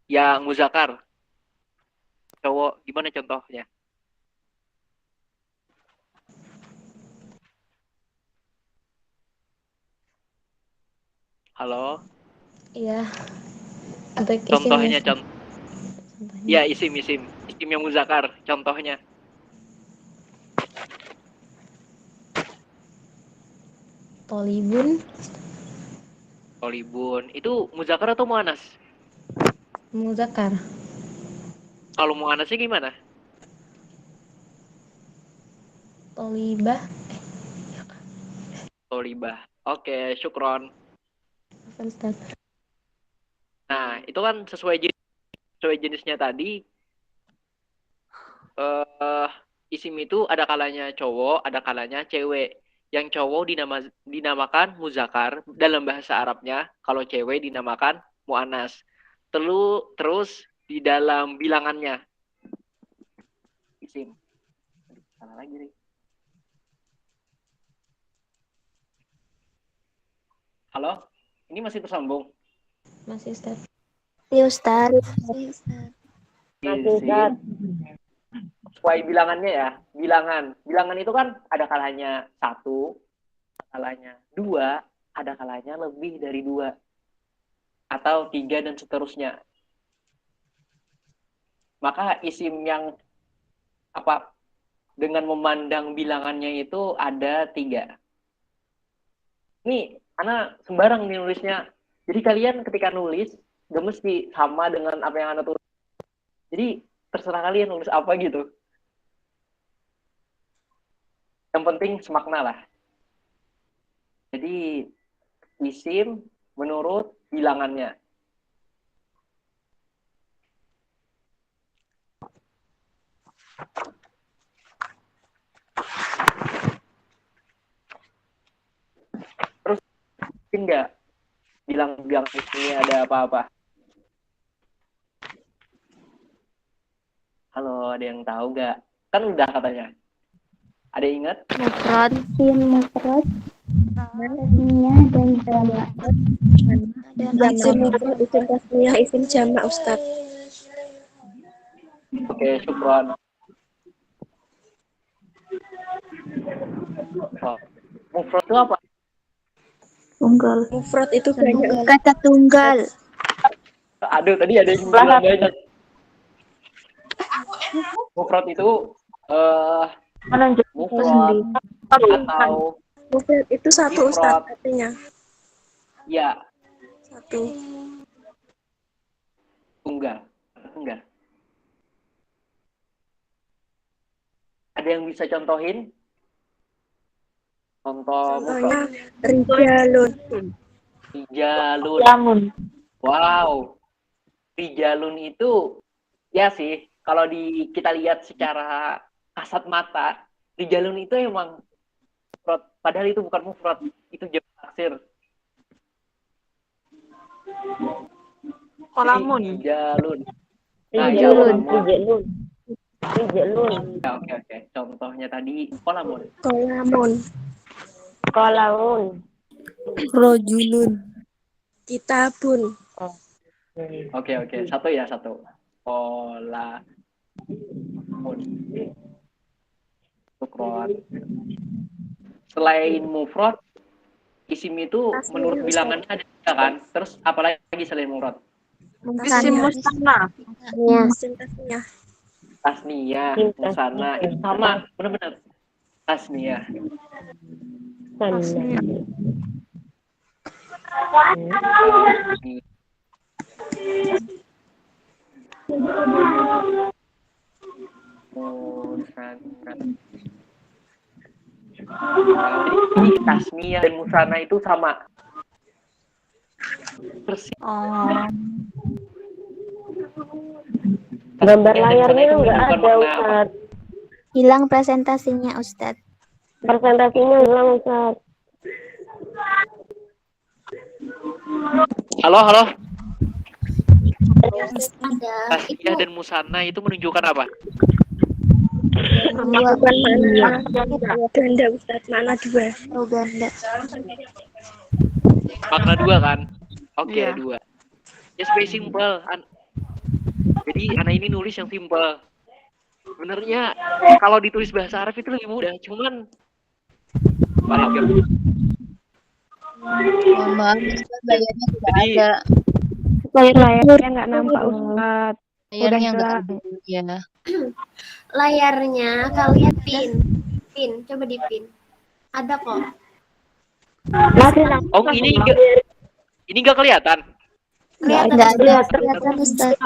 yang muzakkar cowok gimana contohnya? Halo? Iya. Untuk Contohnya isimnya. ya isim yang muzakkar contohnya. Tolibun. Itu muzakkar atau muannas? Muzakkar. Kalau muannasnya gimana? Tolibah. Tolibah. Oke, syukron. Ustaz. Nah, itu kan sesuai jenisnya tadi. Isim itu ada kalanya cowok, ada kalanya cewek. Yang cowok dinamakan muzakar dalam bahasa Arabnya, kalau cewek dinamakan muannas. Terus di dalam bilangannya isim. Salah lagi nih. Halo? Ini masih tersambung? Masih Ustaz. Iya Ustaz. Masih Isim. Ustaz. Sesuai bilangannya ya. Bilangan itu kan ada kalanya 1, ada kalanya 2, ada kalanya lebih dari 2. Atau 3 dan seterusnya. Maka isim yang dengan memandang bilangannya itu ada 3. Ini Ana sembarang nih nulisnya. Jadi kalian ketika nulis gak mesti sama dengan apa yang Ana tulis. Jadi terserah kalian nulis apa gitu. Yang penting semakna lah. Jadi isim menurut bilangannya. Terus enggak bilang ini ada apa-apa? Halo, ada yang tahu nggak? Kan udah katanya. Ada yang ingat? Mufrad. Isim mufrad, tasniyah dan jamak. Isim mufrad, isim tasniyah, isim jamak Ustaz. Oke, syukron. Oh. Mufrad itu apa? Tunggal. Mufrad itu banyak. Kata tunggal. Aduh, tadi ada yang bilang banyak. Mufrad itu mufrad atau Mufrad itu satu Ustaz ifrad. artinya. Ya, Satu. tunggal. Enggak. Ada yang bisa contohin? Contoh Contohnya mufrad. rijalun. Rijalun. Wow. Rijalun itu ya sih, kalau kita lihat secara kasat mata, rijalun itu emang mufrad, padahal itu bukan mufrad, itu jamak taksir. Kolamun. Rijalun. Rijalun. Oke. Contohnya tadi kolamun. Kolamun. Rojulun. Kitabun. Oke. Satu. Kolamun. Mufrad. Selain mufrad, isim itu menurut bilangannya ada 3 kan? Terus apa lagi selain mufrad? Isim musanna. Isim tasniyah. Tasniyah, musanna, itu sama, benar-benar. Tasniyah. Jadi tasniyah dan musanna itu sama. Persis. Oh. Gambar Tasniyah dan layarnya musanna itu nggak menunjukkan ada makna apa? Ustaz. Hilang presentasinya Ustaz. Presentasinya hilang Ustaz. Halo. Ada. Tasniyah dan musanna itu menunjukkan apa? Bukan makna ganda Ustaz, makna 2. Ganda. Makna 2 kan? Oke, Iya. 2. Just very simple. Jadi anak ini nulis yang simple. Sebenarnya kalau ditulis bahasa Arab itu lebih mudah, cuman paling gampang. Maaf, Ustaz, layarnya tidak Jadi, ada. Layarnya nggak nampak Ustaz. Layarnya nggak gelap. ada. Ya. Layarnya kalian pin, coba dipin. Ada kok. oh ini nggak kelihatan. Kelihatan. Nggak ada kelihatan Ustaz.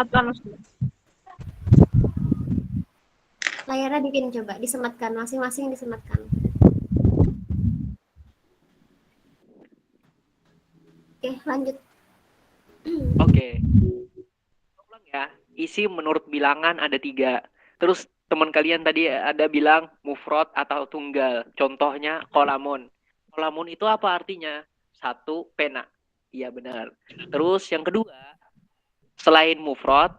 Layarnya dipin, coba disematkan, masing-masing disematkan. Oke, lanjut. Oke. Oke. Ulang ya. Isim menurut bilangan ada 3. Terus teman kalian tadi ada bilang mufrad atau tunggal. Contohnya kolamun. Kolamun itu apa artinya? 1 pena. Iya benar. Terus yang kedua, selain mufrad,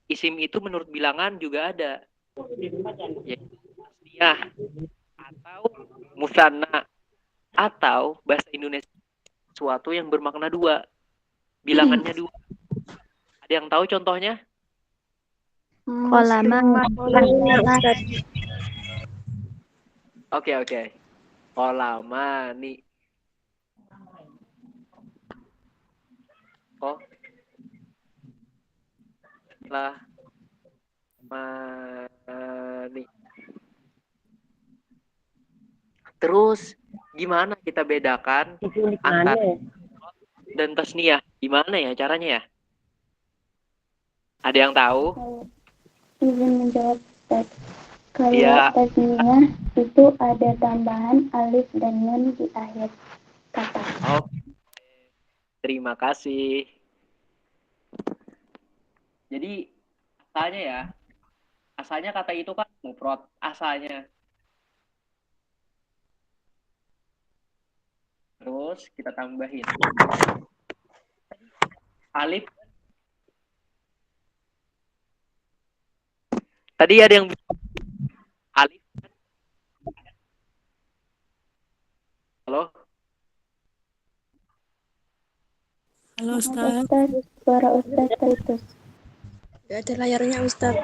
isim itu menurut bilangan juga ada. Yaitu tasniyah atau musanna atau bahasa Indonesia sesuatu yang bermakna 2. Bilangannya 2. Ada yang tahu contohnya? Kolama. Oke. Kolamani. Oh. Lah. Mani. Terus gimana kita bedakan antara dan tasniyah? Gimana ya caranya ya? Ada yang tahu? Izin menjawab, Ustaz. Kalau Iya. tasniyah itu ada tambahan alif dan nun di akhir kata. Oke. Terima kasih. Jadi asalnya kata itu kan mufrad, asalnya. Terus kita tambahin alif. Tadi ada yang alif. Halo? Halo Ustaz. Ustaz, suara Ustaz terputus. Gak ada layarnya Ustaz.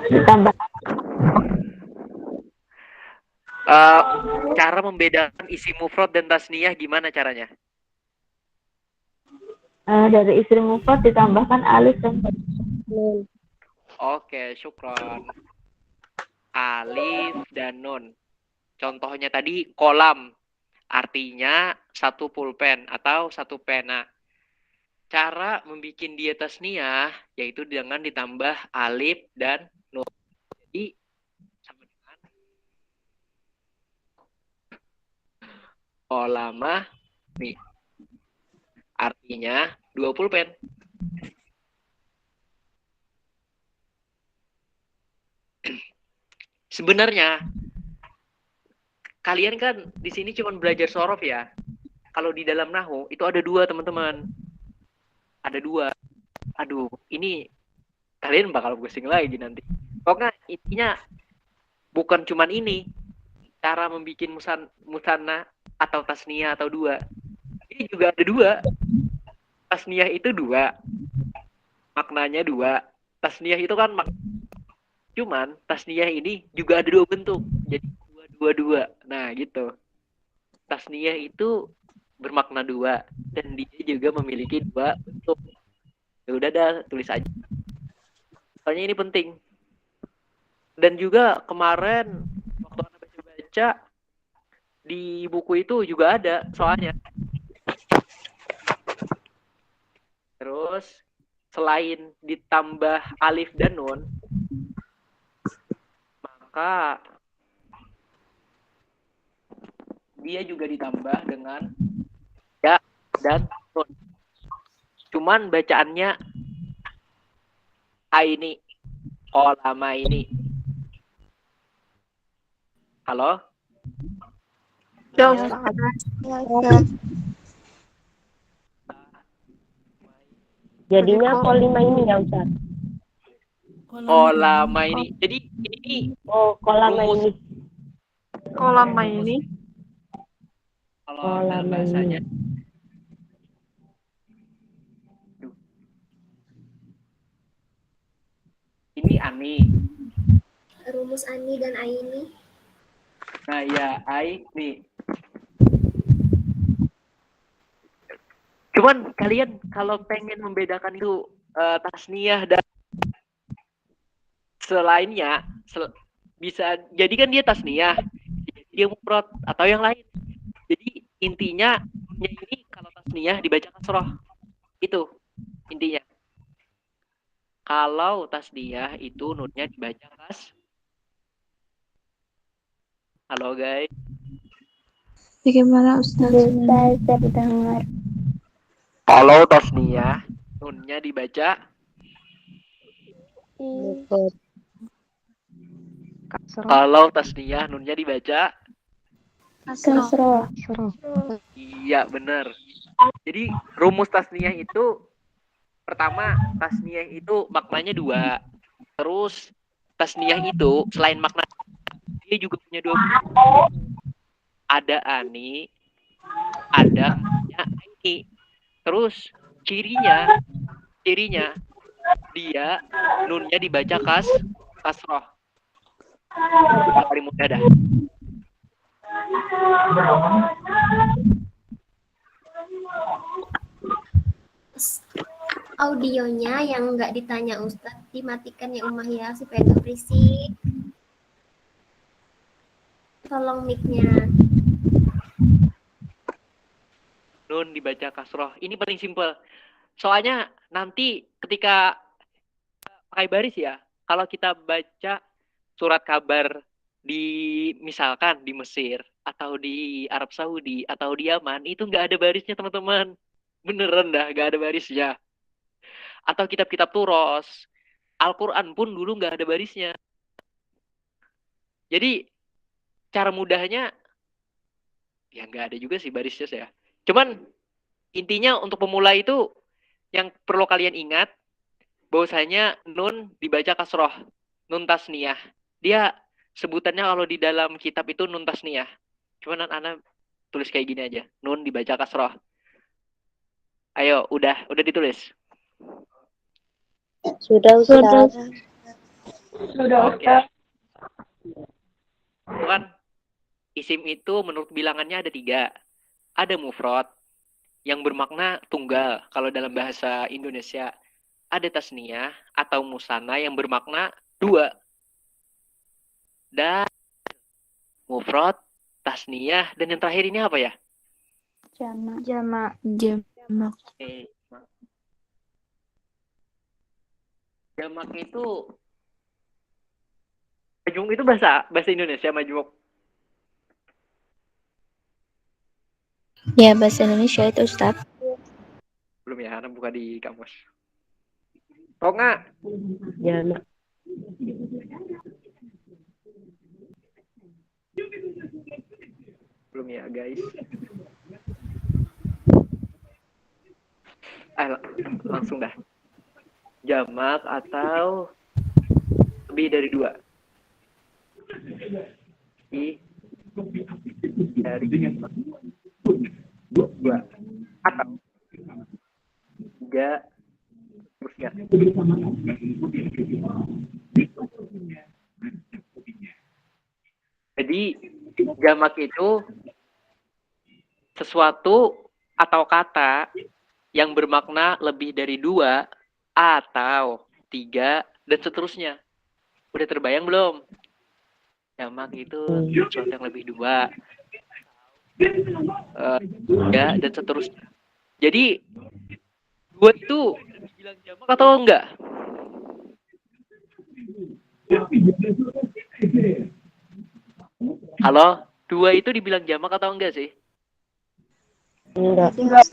Cara membedakan isi mufrad dan tasniyah gimana caranya? Dari isim mufrad ditambahkan alif dan Nun. Oke, syukron. Alif dan nun. Contohnya tadi kolam. Artinya 1 pulpen atau 1 pena. Cara membuat dia tasniyah yaitu dengan ditambah alif dan nun. Jadi sama dengan kolama nih. Artinya 2 pulpen. Sebenarnya kalian kan di sini cuma belajar sorof ya. Kalau di dalam nahu itu ada 2 teman-teman. Ada 2. Aduh, ini kalian bakal pusing lagi nanti. Pokoknya intinya bukan cuma ini. Cara membuat musanna atau tasniyah atau 2. Ini juga ada 2. Tasniyah itu 2. Maknanya 2. Tasniyah itu kan cuman tasniyah ini juga ada 2 bentuk. Jadi 2. Nah, gitu. Tasniyah itu bermakna 2 dan dia juga memiliki 2 bentuk. Ya udah dah, tulis aja. Soalnya ini penting. Dan juga kemarin waktu Anda baca di buku itu juga ada soalnya. Terus selain ditambah alif dan nun, maka dia juga ditambah dengan ya dan nun. Cuman bacaannya ini, kolama ini. Halo? Ya, jadinya kolima ini ya Ustaz. Kolama ini. Jadi ini Kolama rumus. ini. Kolama ini. Kalau dalam bahasanya. Ini ani. Rumus ani dan aini. Nah ya, aini. Cuman kalian kalau pengen membedakan itu tasniyah dan selainnya bisa jadi kan dia tasniyah, dia mufrad atau yang lain. Jadi intinya ini kalau tasniyah dibaca kasroh. Itu intinya. Kalau tasniyah itu nunnya dibaca kas. Halo guys. Bagaimana Ustaz? Ustaz terdengar. Kalau tasniyah nunnya dibaca Kalau tasniyah nunnya dibaca Kasroh. iya bener. Jadi rumus tasniyah itu pertama tasniyah itu maknanya dua. Terus tasniyah itu selain makna dia juga punya dua bentuk. Ada ani, ada ini. Terus cirinya dia nunnya dibaca kasroh. Paling mudah dah. Audionya yang nggak ditanya Ustadz dimatikan ya Umah ya supaya nggak berisik. Tolong mic-nya. Nun dibaca kasroh. Ini paling simpel. Soalnya nanti ketika pakai baris ya, kalau kita baca surat kabar di misalkan di Mesir atau di Arab Saudi atau di Yaman itu nggak ada barisnya teman-teman. Beneran dah nggak ada barisnya. Atau kitab-kitab Turos, Al-Quran pun dulu nggak ada barisnya. Jadi cara mudahnya ya nggak ada juga sih barisnya ya. Cuman intinya untuk pemula itu yang perlu kalian ingat bahwasanya nun dibaca kasroh, nun tasniyah. Dia sebutannya kalau di dalam kitab itu nun tasniyah. Cuman anak tulis kayak gini aja, nun dibaca kasroh. Ayo, udah ditulis. Sudah, Ustaz. Sudah, Oke. Ustaz. Kan isim itu menurut bilangannya ada 3. Ada mufrad yang bermakna tunggal kalau dalam bahasa Indonesia. Ada tasniyah atau musanna yang bermakna 2. Dan mufrad, tasniyah, dan yang terakhir ini apa ya? Jamak. Jamak itu majmuk itu bahasa Indonesia majmuk. Ya, bahasa Indonesia itu Ustaz. Belum ya, anak buka di kamus. Tahu nggak? Jamak. Belum ya guys. Langsung dah. Jamak atau lebih dari 2. Dari 2 atau 3 terusnya. Jadi jamak itu sesuatu atau kata yang bermakna lebih dari 2 atau 3 dan seterusnya. Udah terbayang belum? Jamak itu sesuatu yang lebih 2 ya dan seterusnya. Jadi 2 itu bilang jamak atau enggak? Halo, 2 itu dibilang jamak atau enggak sih? Enggak. Ustaz.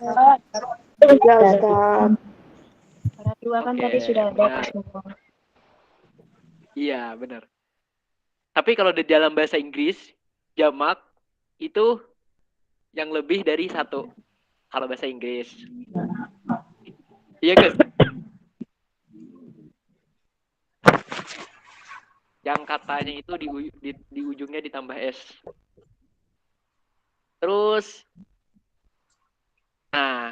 Karena 2 kan Oke, tadi sudah ada benar. pas semua. Iya, benar. Tapi kalau di dalam bahasa Inggris, jamak itu yang lebih dari 1. Kalau bahasa Inggris. Iya guys. Yang katanya itu di ujungnya ditambah S. Terus, nah,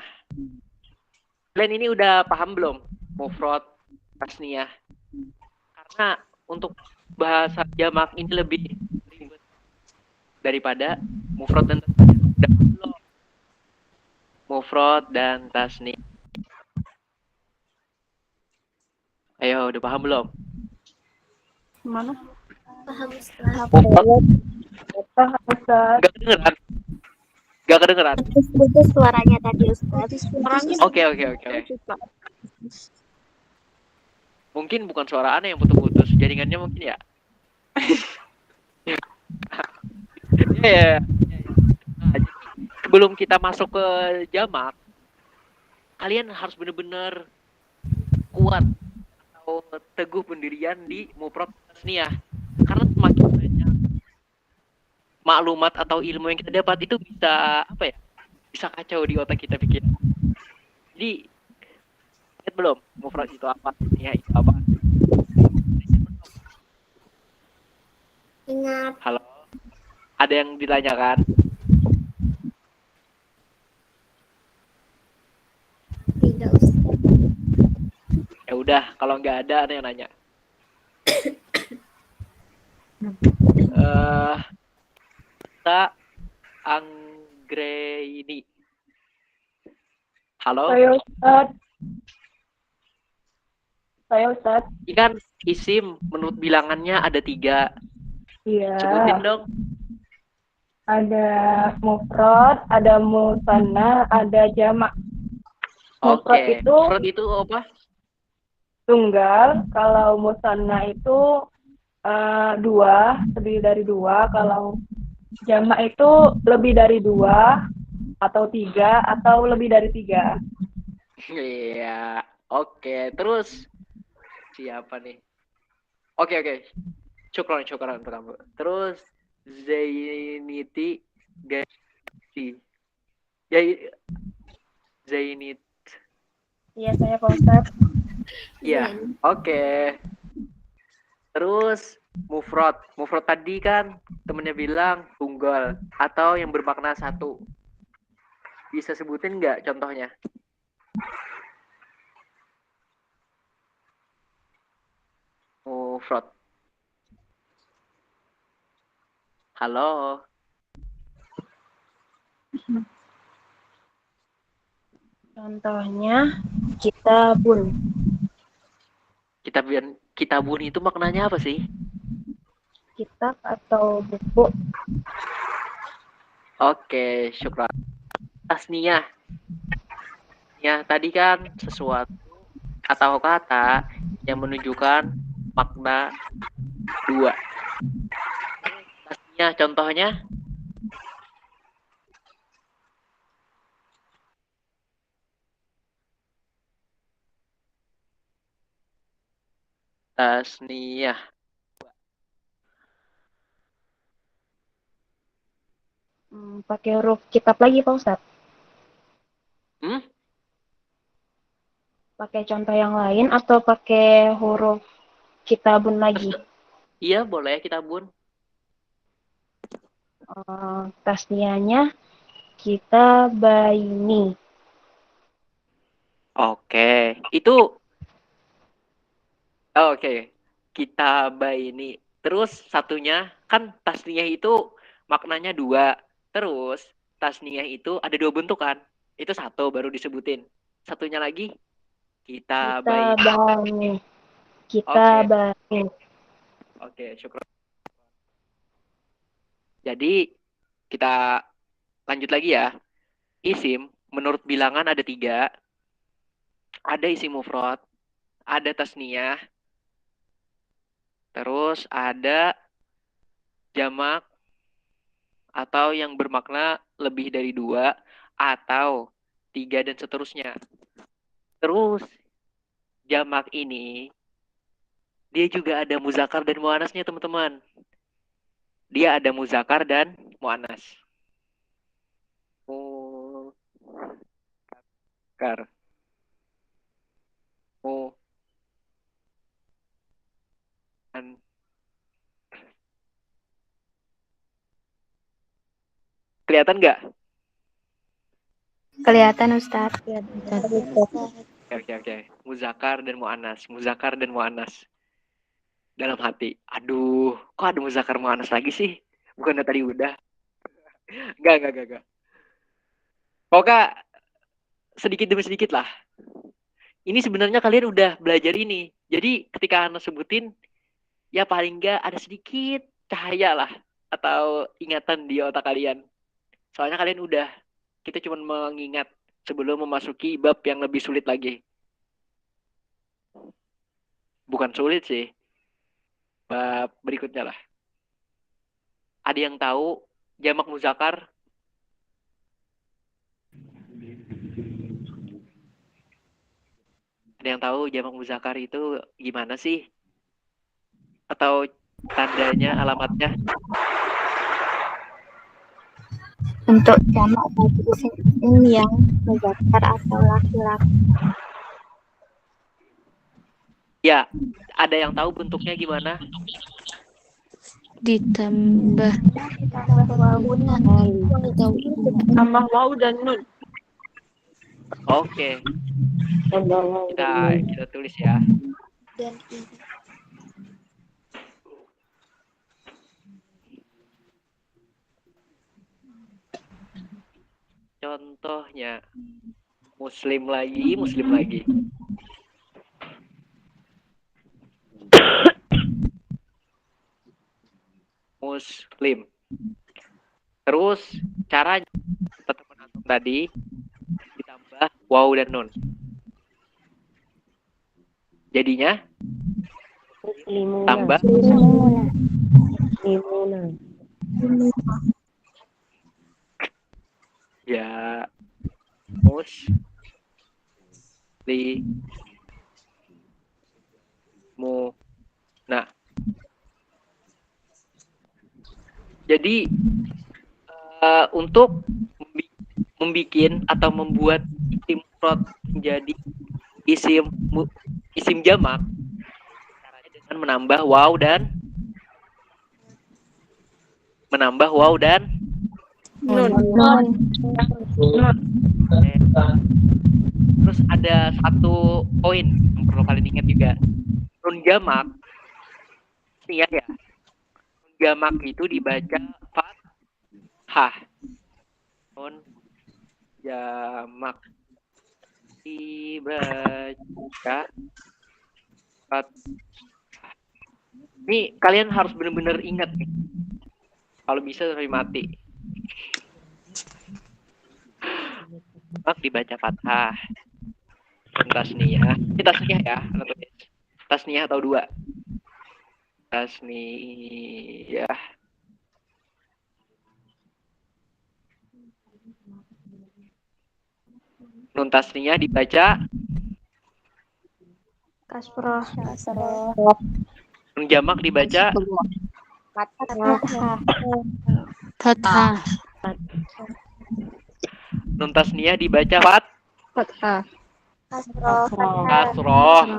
kalian ini udah paham belum? Mufrad, tasniyah. Karena untuk bahasa jamak ini lebih ribet daripada mufrad dan tasniyah. Udah paham belum? Mufrad dan tasniyah. Ayo, udah paham belum? Mana? Paham Ustaz. Ustaz. Gak kedengeran. Putus suaranya tadi Ustaz. Oke. Mungkin bukan suara aneh yang putus-putus, jaringannya mungkin ya. Ya. Nah, jadi sebelum kita masuk ke jamak, kalian harus benar-benar kuat atau atau teguh pendirian di mufrad tasniyah. Karena semakin banyak maklumat atau ilmu yang kita dapat itu bisa apa ya? Bisa kacau di otak kita pikir. Jadi ingat belum mufrad itu apa? Tasniyah itu apa? Ingat. Halo. Ada yang ditanyakan? Tidak, Ustaz. Ya udah, kalau nggak ada yang nanya. Kita Anggraini. Halo? Saya Ustaz. Saya Ustaz. Ini kan isim menurut bilangannya ada 3. Iya. Sebutin dong. Ada mufrad, ada musanna, ada jamak. Oke. Mufrad itu Mufrad itu apa? tunggal, kalau musanna itu 2, terdiri dari 2. Kalau jamak itu lebih dari 2 atau 3 atau lebih dari 3. Iya. Oke. Terus siapa nih? Oke. Syukron untuk kamu. Terus Zainiti Gaiti. Ya, Zainit. Iya, saya Pak Ustaz. Iya. Oke. Terus mufrad. Mufrad tadi kan temennya bilang tunggal atau yang bermakna 1. Bisa sebutin nggak contohnya? Mufrad. Halo. Contohnya kitabun. Kitabun itu maknanya apa sih? Kitab atau buku. Oke, syukran. Tasniyah. Ya, tadi kan sesuatu atau kata yang menunjukkan makna 2. Tasniyah contohnya? Tasniyah. Pakai huruf kitab lagi Pak Ustaz. Pakai contoh yang lain atau pakai huruf kitabun lagi? Iya, boleh kitabun. Tasniahnya kitabaini. Oke, itu kitabaini. Terus satunya kan tasniyah itu maknanya 2. Terus tasniyah itu ada 2 bentuk kan? Itu 1 baru disebutin. Satunya lagi kitabaini. Kitabaini. Oke, syukur. Jadi kita lanjut lagi ya. Isim menurut bilangan ada 3. Ada isim mufrad, ada tasniyah, terus ada jamak atau yang bermakna lebih dari 2 atau 3 dan seterusnya. Terus jamak ini dia juga ada muzakkar dan muannasnya, teman-teman. Dia ada muzakkar dan muannas. Muzakkar. Kelihatan nggak? Kelihatan Ustaz. Oke. Muzakkar dan muannas. Muzakkar dan muannas. Dalam hati. Aduh, kok ada muzakkar muannas lagi sih? Bukannya tadi udah? Enggak. Pokoknya sedikit demi sedikit lah. Ini sebenarnya kalian udah belajar ini. Jadi ketika Anda sebutin, ya paling nggak ada sedikit cahaya lah. Atau ingatan di otak kalian. Soalnya kalian udah. Kita cuma mengingat sebelum memasuki bab yang lebih sulit lagi. Bukan sulit sih. Bab berikutnya lah. Ada yang tahu jamak muzakkar? Ada yang tahu jamak muzakkar itu gimana sih? Atau tandanya, alamatnya? Untuk jamak bagi isim yang muzakkar atau laki-laki. Ya, ada yang tahu bentuknya gimana? Ditambah Tambah waw dan nun. Oke, kita tulis ya. Dan Contohnya, muslim lagi. Muslim. Terus caranya teman antum tadi ditambah waw dan nun. Jadinya tambah ya nah. Jadi untuk membikin atau membuat isim mufrad menjadi isim jamak caranya dengan menambah waw dan Nun. Terus ada satu poin yang perlu kalian ingat juga. Nun jamak ya. Nun jamak itu dibaca fathah. Nun jamak dibaca fathah. Nih kalian harus benar-benar ingat nih. Kalau bisa sampai mati. Jamak dibaca fathah. Tasniyah. Ini tasniyah ya. Tasniyah atau dua. Tasniyah. Nun tasniyah dibaca Kasroh. nun jamak dibaca fathah. nun tasniyah dibaca Fathah. kasroh.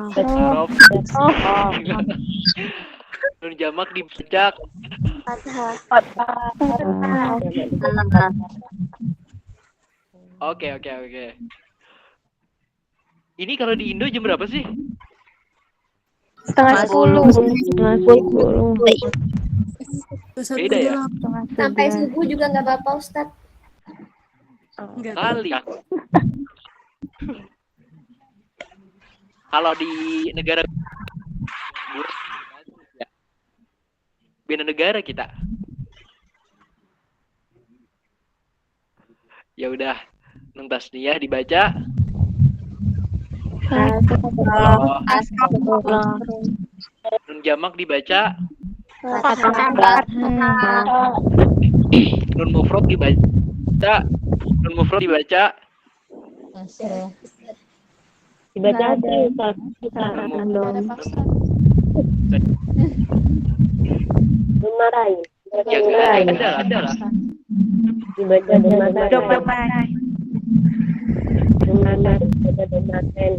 Nun jamak dibaca Oke. Ini kalau di Indo jam berapa sih? Setengah 10. Beda ya? sampai subuh juga nggak apa-apa, Ustadz. Kali. Kalau di negara beda negara kita. Ya udah, nun tasniyah dibaca nun jamak dibaca nun mufrad dibaca Dibaca Ustaz. Dimarahin. Ya enggak, ada lah. Dibaca dimarahin. Dibaca dimarahin.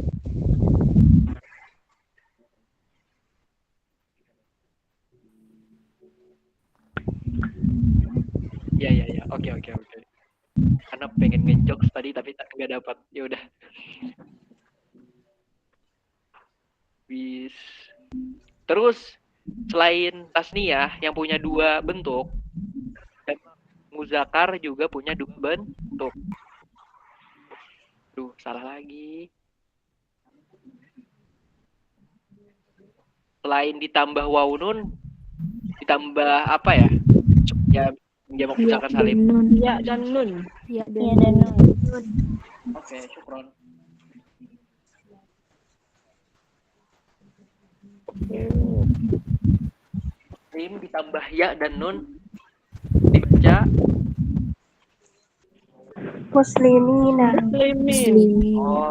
Ya. Oke. Karena pengen ngejokes tadi tapi nggak dapat. Ya udah. Terus selain tasniyah yang punya dua bentuk, muzakkar juga punya dua bentuk. Duh, salah lagi. Selain ditambah waw nun, ditambah apa ya? Ya, jamak muzakkar salim. Ya dan nun. Oke, syukron. Muslim ditambah ya dan nun dibaca Muslimina.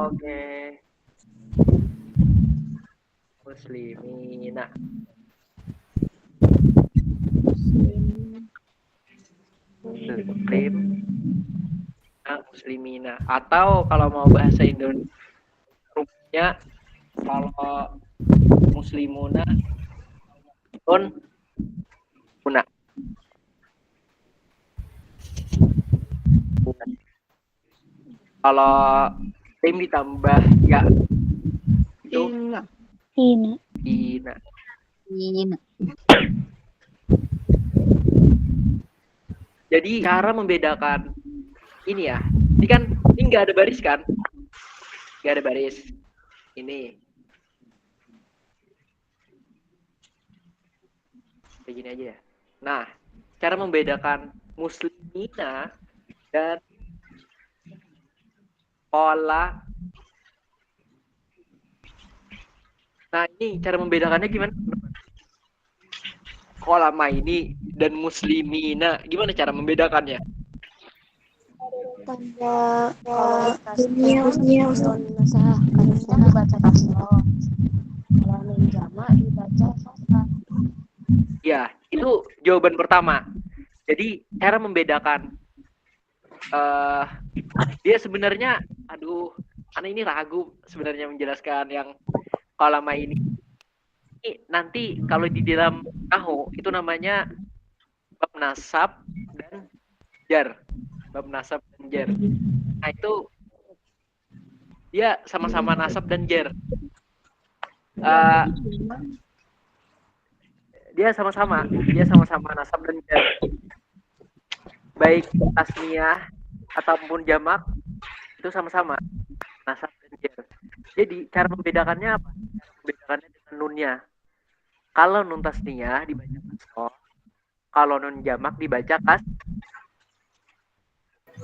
Oke. muslimina. Muslim, muslimina. Atau kalau mau bahasa Indonesia, kalau muslimuna, una. Kalau tim ditambah ya itu ina. Jadi cara membedakan ini ya, ini kan ini nggak ada baris kan, nggak ada baris. Ini kayak gini aja ya. Nah, cara membedakan muslimina dan pola. Nah, ini cara membedakannya gimana? Kolama ini dan muslimina, gimana cara membedakannya? Tanda dunia Ustaz. Harusnya dibaca kasroh. Kalau nun jamak dibaca fathah. Ya, itu jawaban pertama. Jadi cara membedakan dia sebenarnya, anak ini ragu sebenarnya menjelaskan yang kolama ini. Nanti kalau di dalam nahwu itu namanya bab nasab dan jar. Bab nasab dan jar. Nah, itu dia sama-sama nasab dan jar. Dia sama-sama nasab dan jar. Baik tasniyah ataupun jamak itu sama-sama nasab dan jar. Jadi cara membedakannya apa? Membedakannya dengan nunnya. Kalau nun tasniyah dibaca kasroh, kalau nun jamak dibaca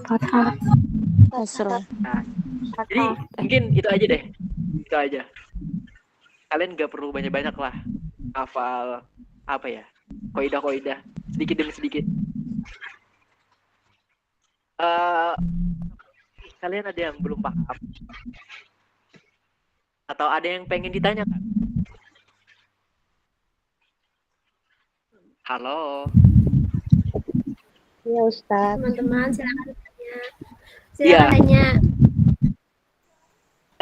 Fathah. Nah, jadi mungkin itu aja deh. Itu aja. Kalian nggak perlu banyak-banyak lah hafal apa ya, kaidah-kaidah sedikit demi sedikit. Kalian ada yang belum paham atau ada yang pengen ditanyakan? Halo. Iya Ustaz. Teman-teman silakan tanya. Iya. Tanya.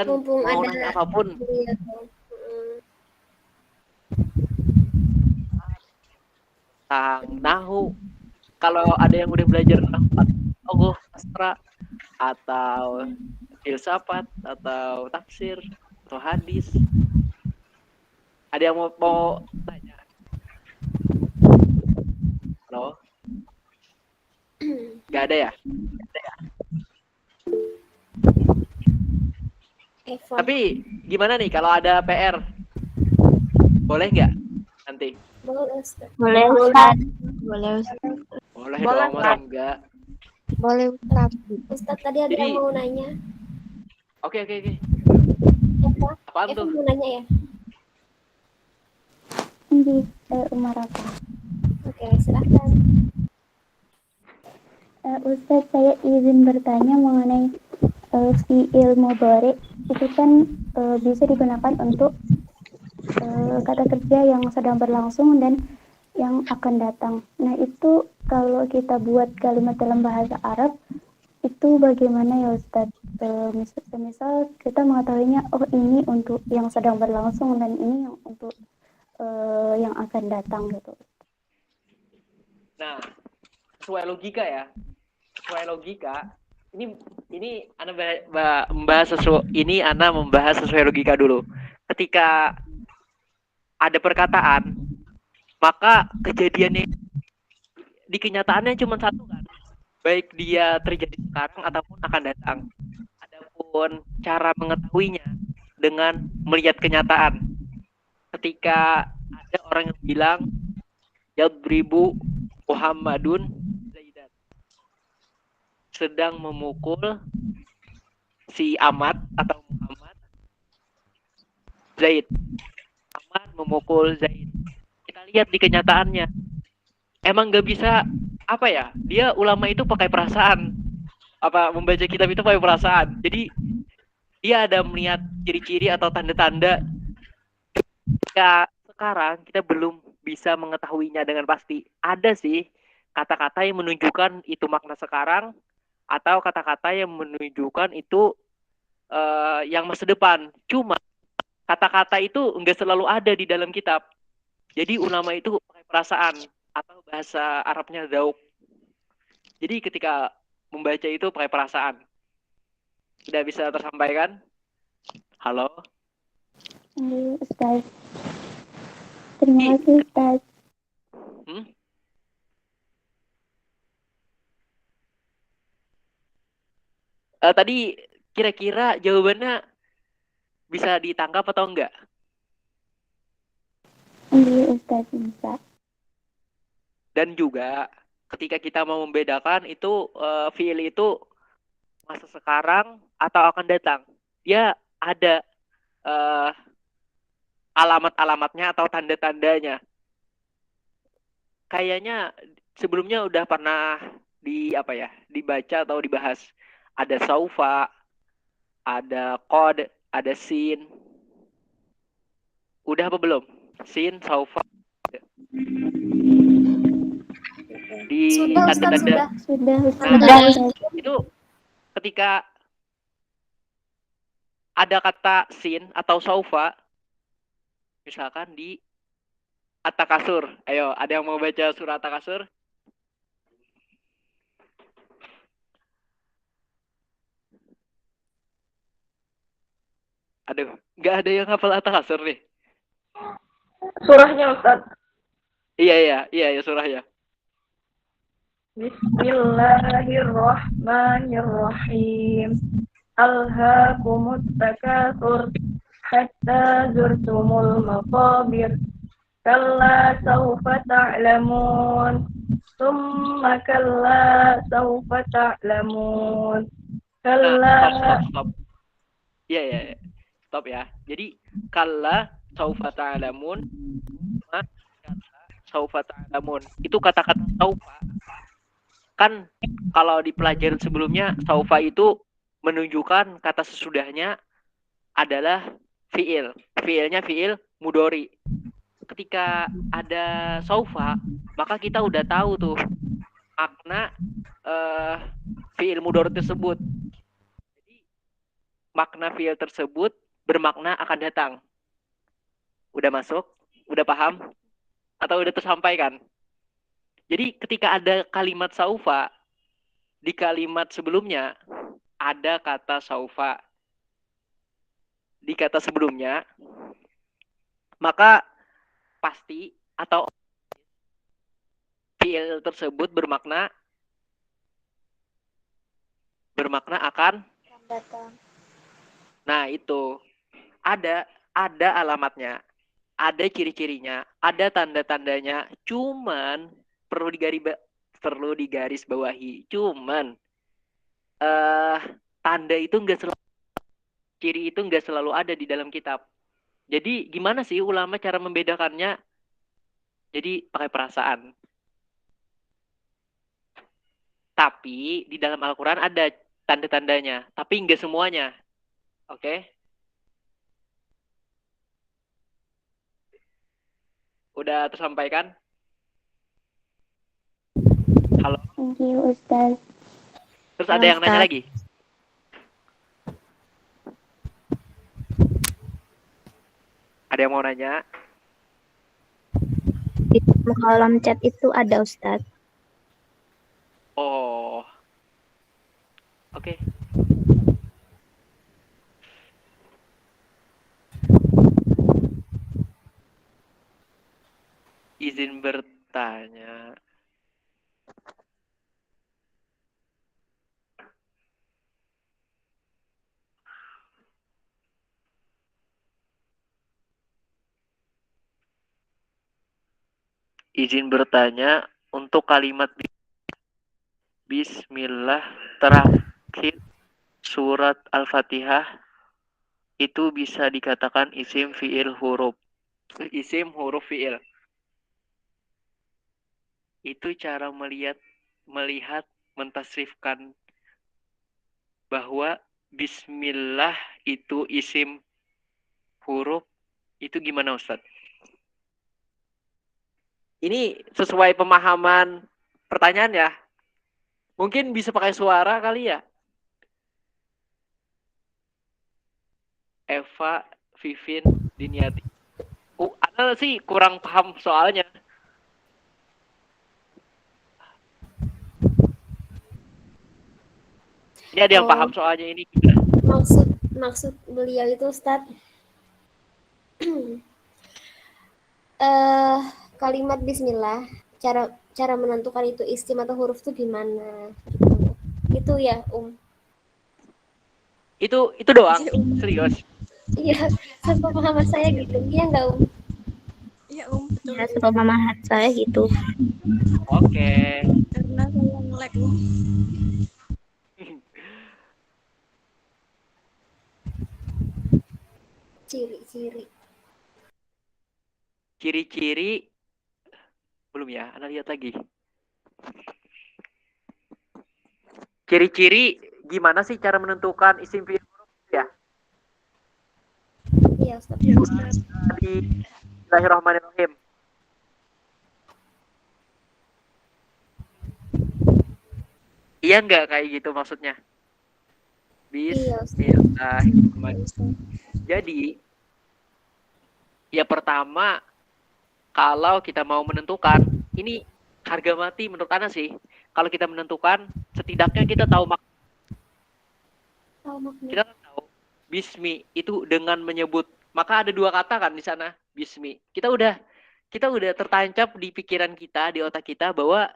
Dan Mumpung mau ada nanya apapun. Tentang nahwu. Kalau ada yang udah belajar nahwu, sastra atau filsafat atau tafsir atau hadis. Ada yang mau tanya? Halo? Gak ada ya? Tapi gimana nih kalau ada PR? Boleh nggak nanti? Boleh Ustaz. Boleh Ustaz. Boleh Ustaz. Boleh dong, masa enggak? Boleh Ustaz. Ustaz tadi ada yang mau nanya. Oke. Eva, Apaan tuh? mau nanya ya? Di Umar apa? Oke, silahkan. Ustaz, saya izin bertanya mengenai fi'il mudhari itu kan bisa digunakan untuk kata kerja yang sedang berlangsung dan yang akan datang. Nah, itu kalau kita buat kalimat dalam bahasa Arab itu bagaimana ya Ustaz? Misal kita mengetahuinya, oh ini untuk yang sedang berlangsung dan ini yang untuk yang akan datang gitu. Nah, sesuai logika ya. Sesuai logika. Ini Ana membahas sesuai logika dulu. Ketika ada perkataan, maka kejadiannya di kenyataannya cuma satu kan. Baik dia terjadi sekarang ataupun akan datang. Adapun cara mengetahuinya dengan melihat kenyataan. Ketika ada orang yang bilang yadribu Muhammadun Zaidan, sedang memukul si Ahmad atau Muhammad Zaid. Ahmad memukul Zaid. Kita lihat di kenyataannya. Emang nggak bisa apa ya? Dia ulama itu pakai perasaan. Membaca kitab itu pakai perasaan. Jadi dia ada melihat ciri-ciri atau tanda-tanda Ya, sekarang kita belum bisa mengetahuinya dengan pasti. Ada sih kata-kata yang menunjukkan itu makna sekarang, atau kata-kata yang menunjukkan itu yang masa depan. Cuma kata-kata itu enggak selalu ada di dalam kitab. Jadi ulama itu pakai perasaan, atau bahasa Arabnya zauk. Jadi ketika membaca itu pakai perasaan. Sudah bisa tersampaikan? Halo? Ustaz. Terima kasih, Ustaz. Tadi kira-kira jawabannya bisa ditangkap atau enggak? Iya, Ustaz, bisa. Dan juga ketika kita mau membedakan itu fiil itu masa sekarang atau akan datang, dia ada alamat-alamatnya atau tanda-tandanya. Kayaknya sebelumnya udah pernah dibaca atau dibahas. Ada saufa, ada qad, ada sin. Udah apa belum? Sin, saufa. Di tanda-tanda. Sudah. Itu ketika ada kata sin atau saufa, misalkan di At-Takasur. Ayo, ada yang mau baca surah At-Takasur? Aduh, nggak ada yang hafal At-Takasur nih. Surahnya, Ustaz. Iya, surahnya. Bismillahirrahmanirrahim. Alhaakumut takatsur hatta zurtumul maqabir. Kalla sawfa ta'lamun. Tsumma kalla sawfa ta'lamun. Kalla. Stop. Iya. Stop ya. Jadi kalla sawfa ta'lamun, sawfa ta'lamun. Itu kata-kata sawfa. Kan kalau di pelajaran sebelumnya saufa itu menunjukkan kata sesudahnya adalah fiil. Fiilnya fiil mudhari. Ketika ada saufa, maka kita udah tahu tuh makna fiil mudhari tersebut. Jadi makna fiil tersebut bermakna akan datang. Udah masuk? Udah paham? Atau udah tersampaikan? Jadi ketika ada kalimat saufa, di kalimat sebelumnya ada kata saufa. Di kata sebelumnya, maka pasti atau fiil tersebut bermakna akan datang. Nah, itu ada alamatnya, ada ciri-cirinya, ada tanda-tandanya, cuman perlu digaris bawahi. Cuman tanda itu ciri itu enggak selalu ada di dalam kitab. Jadi gimana sih ulama cara membedakannya? Jadi pakai perasaan. Tapi di dalam Al-Quran ada tanda-tandanya, tapi enggak semuanya. Oke? Udah tersampaikan? Halo? Thank you, Ustaz. Terus ada yang nanya lagi? Ada yang mau nanya? Di kolom chat itu ada, Ustaz. Oh. Oke. Izin bertanya. Izin bertanya, untuk kalimat Bismillah terakhir surat Al-Fatihah itu bisa dikatakan isim fi'il huruf. Isim huruf fi'il. Itu cara melihat mentasrifkan bahwa Bismillah itu isim huruf, Itu gimana Ustadz? Ini sesuai pemahaman pertanyaan ya. Mungkin bisa pakai suara kali ya. Eva, Vivin, Diniati. Ana sih kurang paham soalnya. Ini ada yang paham soalnya ini. Maksud beliau itu Ustadz, kalimat Bismillah, cara menentukan itu isim atau huruf itu gimana? Itu ya Itu doang, serius. Iya, sepemahaman saya gitu. Iya nggak Iya betul. Ya, sepemahaman saya gitu. Oke. Karena saya nge-lag Ciri-ciri belum ya, Anda lihat lagi. Ciri-ciri gimana sih cara menentukan isim fi'il huruf ya? Iya Ustaz. Bismillahirrahmanirrahim. Iya nggak kayak gitu maksudnya? Bismillahirrahmanirrahim. Jadi ya pertama, kalau kita mau menentukan, ini harga mati menurut Ana sih. Kalau kita menentukan, setidaknya kita tahu kita tahu bismi itu dengan menyebut. Maka ada dua kata kan di sana, bismi. Kita udah tertancap di pikiran kita, di otak kita bahwa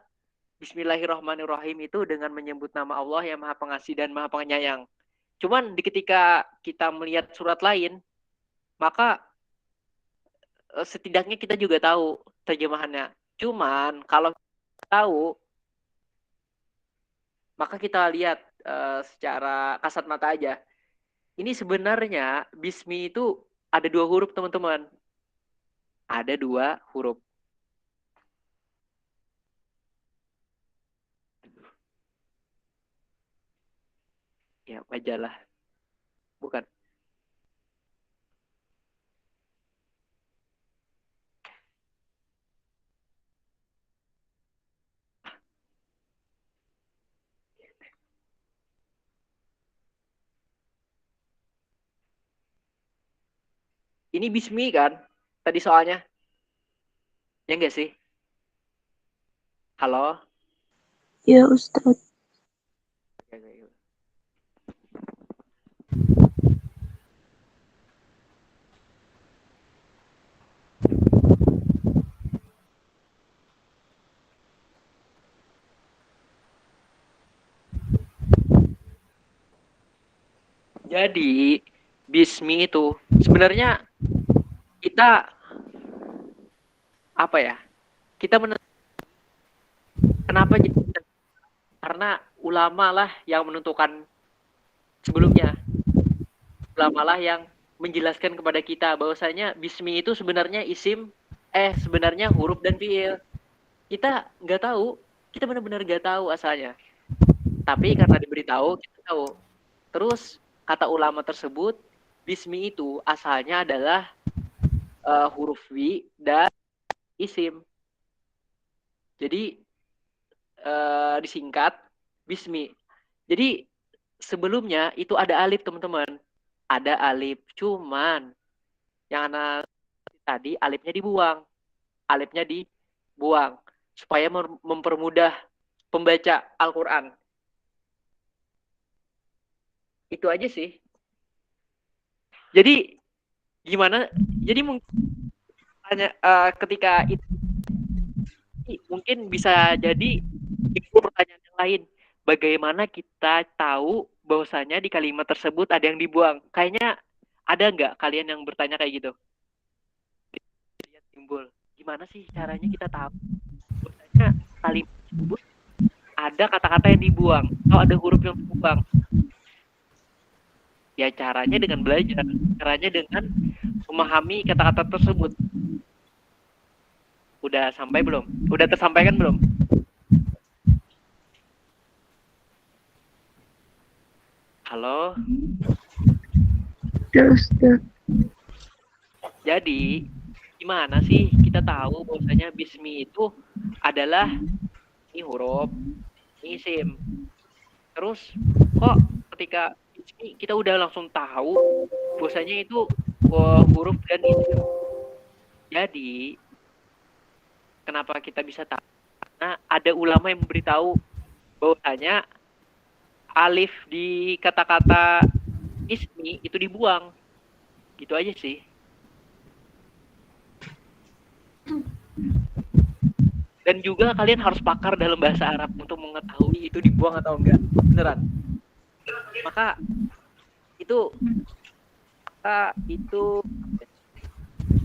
Bismillahirrahmanirrahim itu dengan menyebut nama Allah yang Maha Pengasih dan Maha Penyayang. Cuman ketika kita melihat surat lain, maka setidaknya kita juga tahu terjemahannya. Cuman kalau tahu, maka kita lihat secara kasat mata aja. Ini sebenarnya bismi itu ada 2 huruf teman-teman. Ada 2 huruf. Ya, majalah. Bukan. Ini bismi kan? Tadi soalnya. Ya enggak sih? Halo? Ya Ustadz. Jadi, bismi itu sebenarnya kita apa ya? Kita kenapa jadi karena ulama lah yang menentukan sebelumnya. Ulama lah yang menjelaskan kepada kita bahwasanya bismi itu sebenarnya sebenarnya huruf dan fiil. Kita nggak tahu, kita benar-benar nggak tahu asalnya. Tapi karena diberitahu, kita tahu. Terus kata ulama tersebut, bismi itu asalnya adalah huruf wi dan isim. Jadi disingkat bismi. Jadi sebelumnya itu ada alif teman-teman. Ada alif, cuman yang anak tadi alifnya dibuang. Alifnya dibuang supaya mempermudah pembaca Al-Qur'an. Itu aja sih. Jadi gimana? Jadi mungkin ketika itu mungkin bisa jadi itu pertanyaan yang lain. Bagaimana kita tahu bahwasanya di kalimat tersebut ada yang dibuang? Kayaknya ada nggak kalian yang bertanya kayak gitu? Timbul. Gimana sih caranya kita tahu bahwasanya kalimat tersebut ada kata-kata yang dibuang atau ada huruf yang dibuang? Ya caranya dengan belajar, caranya dengan memahami kata-kata tersebut. Udah sampai belum? Udah tersampaikan belum? Halo? Ya Ustadz. Jadi gimana sih kita tahu bahwasanya bismi itu adalah ini huruf, ini isim. Terus kok ketika bismi kita udah langsung tahu bahwasanya itu huruf dan isim. Jadi kenapa kita bisa tahu? Karena ada ulama yang memberitahu bahwasanya alif di kata-kata ismi itu dibuang. Gitu aja sih. Dan juga kalian harus pakar dalam bahasa Arab untuk mengetahui itu dibuang atau enggak. Beneran. Maka itu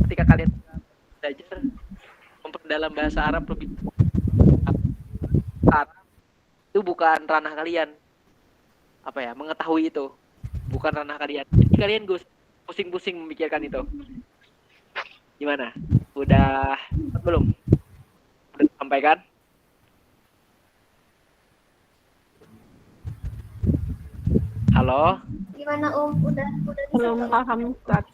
ketika kalian belajar memperdalam bahasa Arab lebih Arab itu bukan ranah kalian. Apa ya? Mengetahui itu bukan ranah kalian. Jadi kalian gue pusing-pusing memikirkan itu. Gimana? Udah belum? Udah sampaikan? Halo? Gimana Udah Belum bisa? paham Ustaz.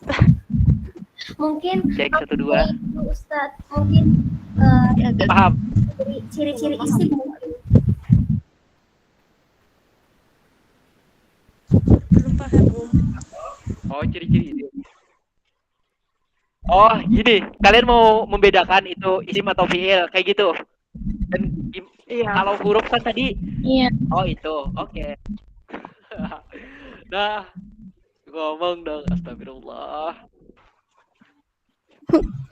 Mungkin Cek 1 2. Ustadz, mungkin Paham? ciri-ciri isim mungkin. Belum paham, Oh, ciri-ciri itu. Oh, gini. Kalian mau membedakan itu isim atau fiil kayak gitu. Dan Iya. kalau huruf kan tadi Iya. oh itu. Oke. Nah, ngomong dong, astagfirullah.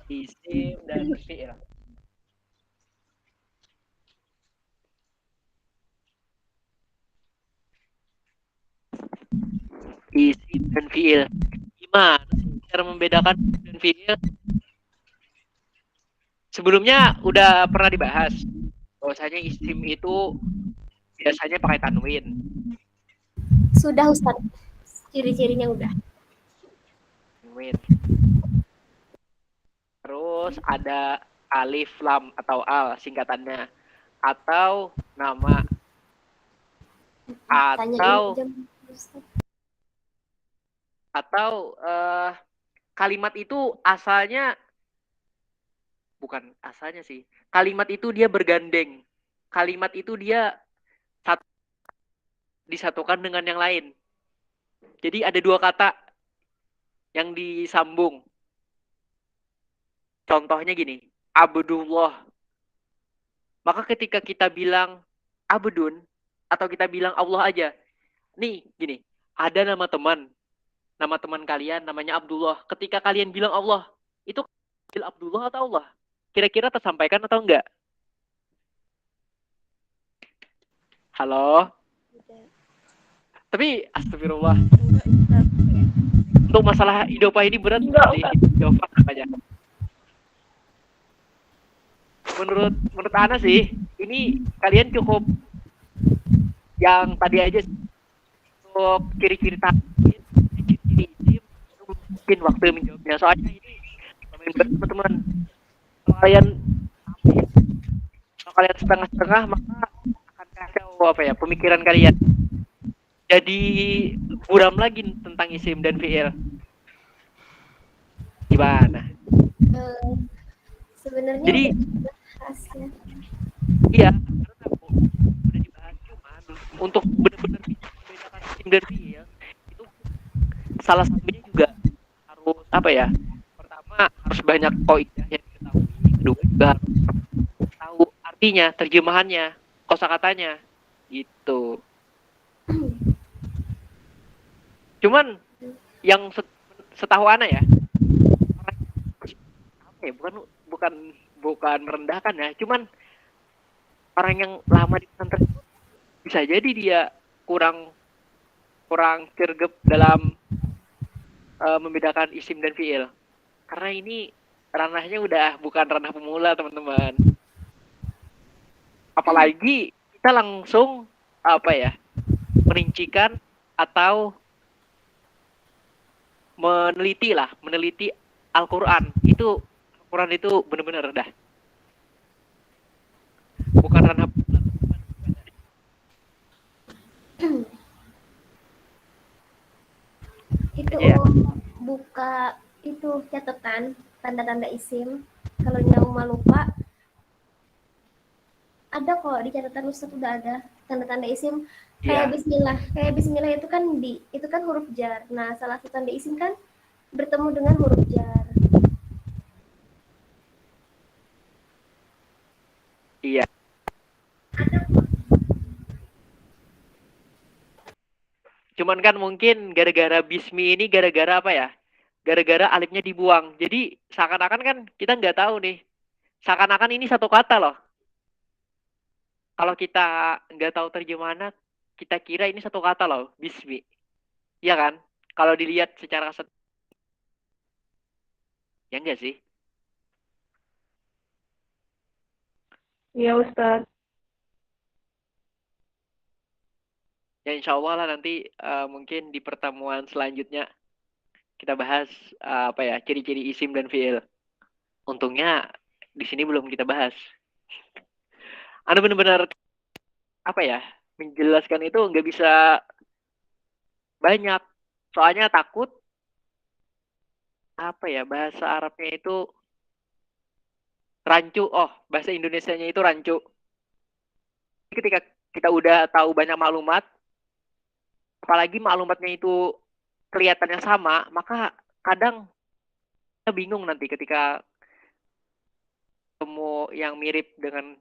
Isim dan fiil. Isim dan fiil. Gimana sih cara membedakan isim dan fiil? Sebelumnya udah pernah dibahas bahwasanya isim itu biasanya pakai tanwin. Sudah Ustadz, ciri-cirinya udah. Tanwin. Terus ada alif, lam atau al singkatannya, atau nama, atau kalimat itu asalnya bukan asalnya sih. Kalimat itu dia bergandeng. Kalimat itu dia disatukan dengan yang lain. Jadi ada dua kata yang disambung. Contohnya gini, Abdullah. Maka ketika kita bilang Abdun atau kita bilang Allah aja. Nih, gini, ada nama teman kalian namanya Abdullah. Ketika kalian bilang Allah, itu Abdullah atau Allah? Kira-kira tersampaikan atau enggak? Halo? Tapi astagfirullah. Untuk masalah idopah ini berat sekali. Idopah aja. Menurut Ana sih, ini kalian cukup yang tadi aja untuk ciri-ciri isim mungkin waktu menjawabnya. Soalnya ini teman-teman, kalau kalian setengah-setengah maka akan kacau pemikiran kalian. Jadi buram lagi tentang isim dan fiil. Gimana? Sebenarnya jadi iya, udah dibahas, cuman untuk benar-benar bisa membedakan isim dan fiil itu salah satunya juga harus pertama harus banyak kaidah yang diketahui, kedua juga harus tahu artinya, terjemahannya, kosakatanya gitu. Cuman yang setahu Ana ya, bukan merendahkan ya, cuman orang yang lama di pesantren bisa jadi dia kurang cergep dalam membedakan isim dan fiil. Karena ini ranahnya udah bukan ranah pemula, teman-teman. Apalagi kita langsung merincikan atau meneliti Al-Quran. Al-Quran itu benar-benar dah bukan ranah itu ya. buka itu catatan tanda-tanda isim. Kalau Nyauma lupa, ada kok di catatan Ustadz udah ada tanda-tanda isim. Kayak Iya. bismillah. Kayak bismillah itu kan huruf jar. Nah, salah satu tanda isim kan bertemu dengan huruf jar. Iya. Cuman kan mungkin gara-gara bismi ini gara-gara apa ya? Gara-gara alifnya dibuang. Jadi seakan-akan kan kita nggak tahu nih. Seakan-akan ini satu kata loh. Kalau kita nggak tahu terjemahannya, kita kira ini satu kata loh, bismi. Iya kan? Kalau dilihat secara ya enggak sih? Iya Ustadz. Ya insya Allah lah nanti mungkin di pertemuan selanjutnya kita bahas apa ya, ciri-ciri isim dan fiil. Untungnya di sini belum kita bahas. Anda benar-benar apa ya, menjelaskan itu nggak bisa banyak. Soalnya takut apa ya, bahasa Arabnya itu rancu. Oh, bahasa Indonesianya itu rancu. Ketika kita udah tahu banyak maklumat, apalagi maklumatnya itu kelihatannya sama, maka kadang kita bingung nanti ketika ketemu yang mirip dengan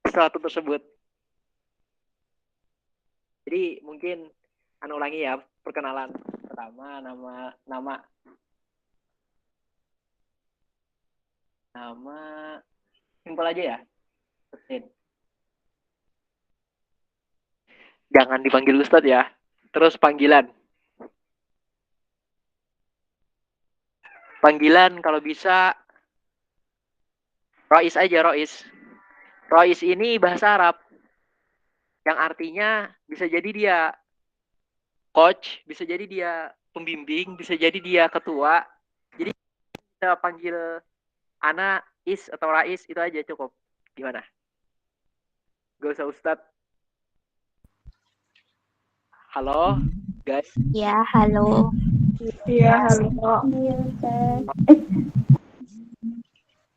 sesuatu tersebut. Jadi mungkin ulangi ya, perkenalan pertama, nama simpel aja ya, Husin. Jangan dipanggil Ustadz ya. Terus panggilan kalau bisa Rois aja, Rois. Rois ini bahasa Arab yang artinya bisa jadi dia coach, bisa jadi dia pembimbing, bisa jadi dia ketua. Jadi kita panggil Ana Is atau Rais itu aja cukup. Gimana? Gak usah Ustadz. Halo, guys. Ya, halo. Iya, halo. Iya Ustadz.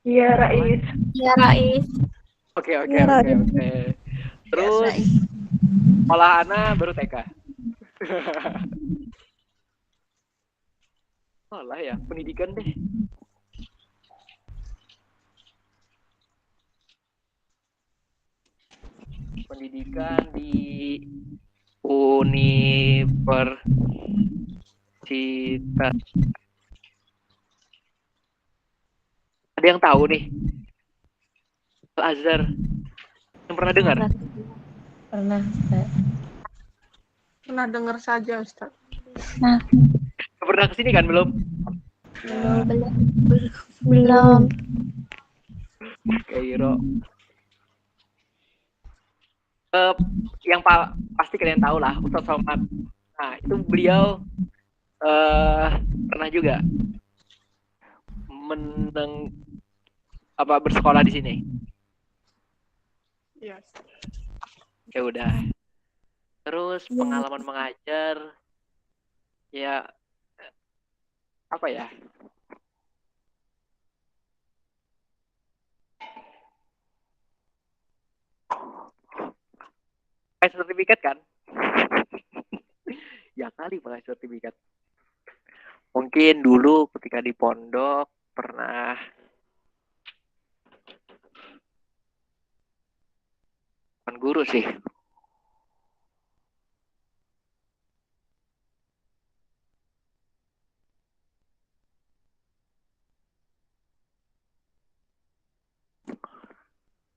Iya, Rais. Ya, Rais. Oke. Iya, Rais. Terus sekolah Ana baru TK. Olah ya, pendidikan deh. Pendidikan di Universitas. Ada yang tahu nih? Al-Azhar. Yang pernah dengar? Pernah, Ustaz. Pernah dengar saja, Ustaz. Nah, Pernah kesini kan belum? Belum. Kairo. Yang pasti kalian tahu lah, Ustadz Somad. Nah, itu beliau pernah juga bersekolah di sini. Yes. Ya udah. Terus pengalaman mengajar ya apa ya? Pakai sertifikat kan? Ya kali pakai sertifikat. Mungkin dulu ketika di pondok pernah bukan guru sih.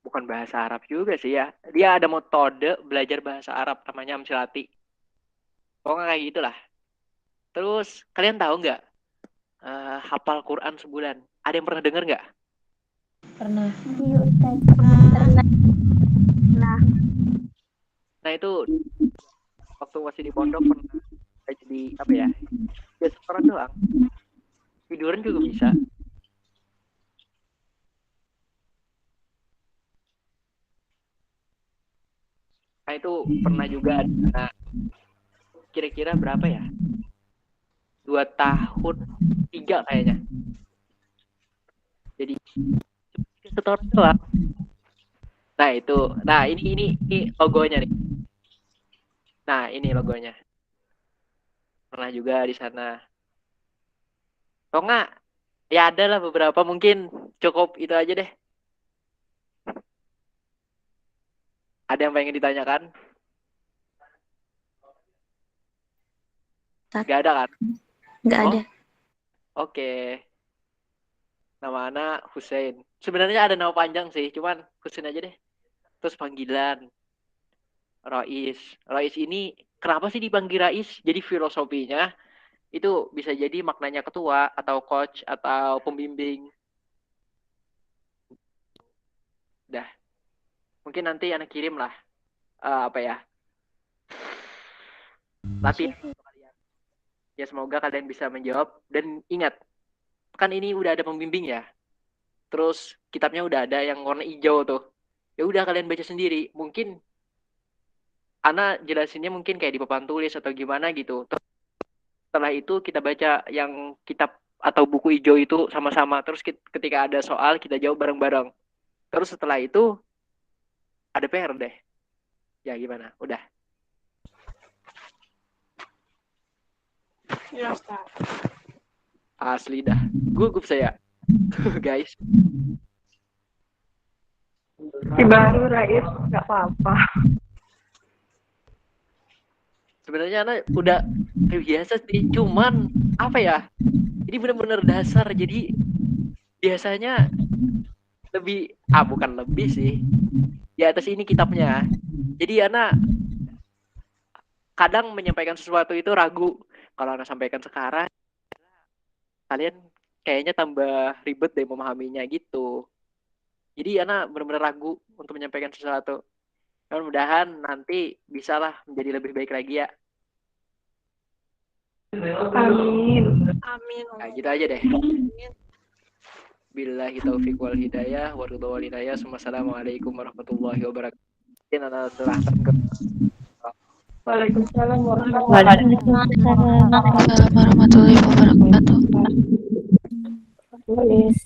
Bukan bahasa Arab juga sih ya. Dia ada metode belajar bahasa Arab namanya Amsilati. Pokoknya kayak gitulah. Terus kalian tahu nggak hafal Quran sebulan? Ada yang pernah dengar nggak? pernah. Iya Ustadz. Nah itu waktu masih di pondok pernah jadi apa ya? Ya setoran doang. Tiduran juga bisa. Nah itu pernah juga. Nah, kira-kira berapa ya? 2 tahun 3 kayaknya. Jadi setor doang. Nah itu, nah ini logonya nih. Nah ini logonya. Pernah juga di sana. Kalau nggak, ya ada lah beberapa, mungkin cukup itu aja deh. Ada yang pengen ditanyakan? Gak ada kan? Nggak Oh, ada. oke. Nama anak Hussein. Sebenarnya ada nama panjang sih, cuman Hussein aja deh. Terus panggilan Rais. Rais ini kenapa sih dipanggil Rais? Jadi filosofinya itu bisa jadi maknanya ketua atau coach atau pembimbing. Dah, mungkin nanti anak kirim lah apa ya, latihan untuk kalian. Ya semoga kalian bisa menjawab, dan ingat kan ini udah ada pembimbing ya. Terus kitabnya udah ada yang warna hijau tuh. Ya udah kalian baca sendiri. Mungkin Ana jelasinnya mungkin kayak di papan tulis atau gimana gitu. Setelah itu kita baca yang kitab atau buku hijau itu sama-sama. Terus ketika ada soal kita jawab bareng-bareng. Terus setelah itu ada PR deh. Ya gimana? Udah. Ya, Ustaz. Asli dah. Gugup saya. Guys. Si baru Rais, nggak apa-apa. Sebenarnya anak udah biasa sih, cuman apa ya? Ini benar-benar dasar. Jadi biasanya lebih, bukan lebih sih. Di atas ini kitabnya. Jadi anak kadang menyampaikan sesuatu itu ragu. Kalau anak sampaikan sekarang, kalian kayaknya tambah ribet deh memahaminya gitu. Jadi anak benar-benar ragu untuk menyampaikan sesuatu. Mudah-mudahan nanti bisalah menjadi lebih baik lagi ya. Amin. Amin. Nah, gitu aja deh. Billahi taufiq wal hidayah wa ridha wal hidayah. Wassalamualaikum warahmatullahi wabarakatuh. Mungkin anak serahkan ke Waalaikumsalam warahmatullahi Warahmatullahi wabarakatuh. Tulis.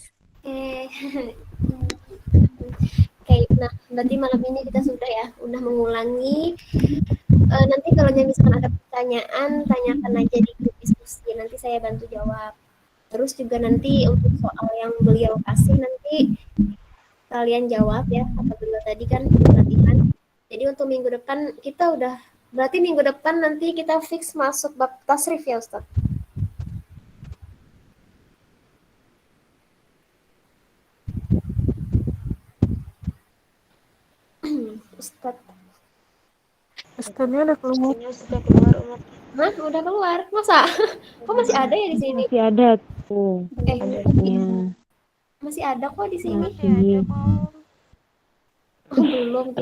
Oke, nah berarti malam ini kita udah mengulangi. Nanti kalau misalkan ada pertanyaan, tanyakan aja di grup diskusi. Nanti saya bantu jawab. Terus juga nanti untuk soal yang beliau kasih nanti kalian jawab ya. Apa beliau tadi kan latihan. Jadi untuk minggu depan kita berarti minggu depan nanti kita fix masuk bab tasrif ya Ustaz. Ustaz. Ustaznya udah keluar. Hah? Udah keluar? Masa? Kok masih ada ya di sini? Masih ada tuh. Adanya. Masih ada kok di sini. Masih. Oh, belum.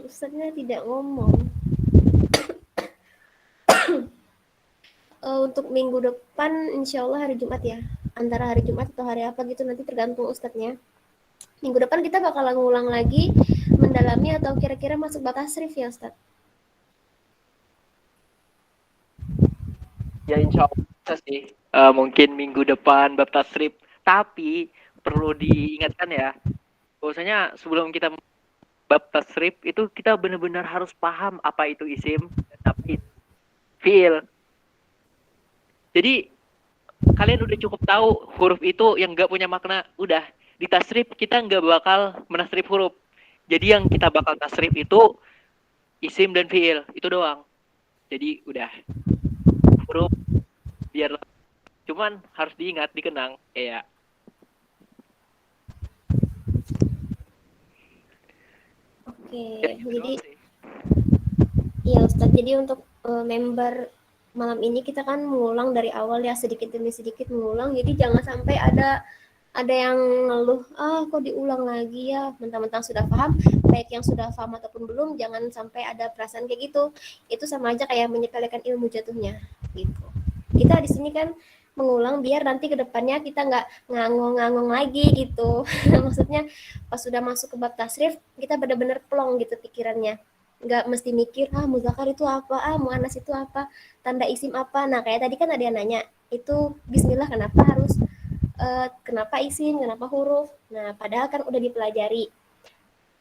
Ustaznya tidak ngomong. Untuk minggu depan insya Allah hari Jumat ya. Antara hari Jumat atau hari apa gitu nanti tergantung Ustadznya. Minggu depan kita bakal ngulang lagi mendalami atau kira-kira masuk bab tasrif ya Ustaz? Ya insya Allah bisa sih. Mungkin minggu depan bab tasrif. Tapi perlu diingatkan ya, bahwasanya sebelum kita bab tasrif itu kita benar-benar harus paham apa itu isim dan apa itu fiil. Jadi kalian udah cukup tahu huruf itu yang nggak punya makna, udah di tasrif kita nggak bakal menasrif huruf. Jadi yang kita bakal tasrif itu isim dan fiil, itu doang. Jadi udah huruf biar, cuman harus diingat, dikenang ya. Oke, jadi iya Ustaz. Jadi untuk member malam ini kita kan mengulang dari awal ya, sedikit demi sedikit mengulang. Jadi jangan sampai ada yang ngeluh, kok diulang lagi ya, mentang-mentang sudah paham, baik yang sudah paham ataupun belum, jangan sampai ada perasaan kayak gitu. Itu sama aja kayak menyepelekan ilmu jatuhnya gitu. Kita di sini kan mengulang biar nanti ke depannya kita nggak ngangong-ngangong lagi gitu. Maksudnya pas sudah masuk ke bab tasrif kita benar-benar plong gitu pikirannya. nggak mesti mikir muzakar itu apa, muannas itu apa, tanda isim apa. Nah kayak tadi kan ada yang nanya itu bismillah kenapa isim, kenapa huruf. Nah padahal kan udah dipelajari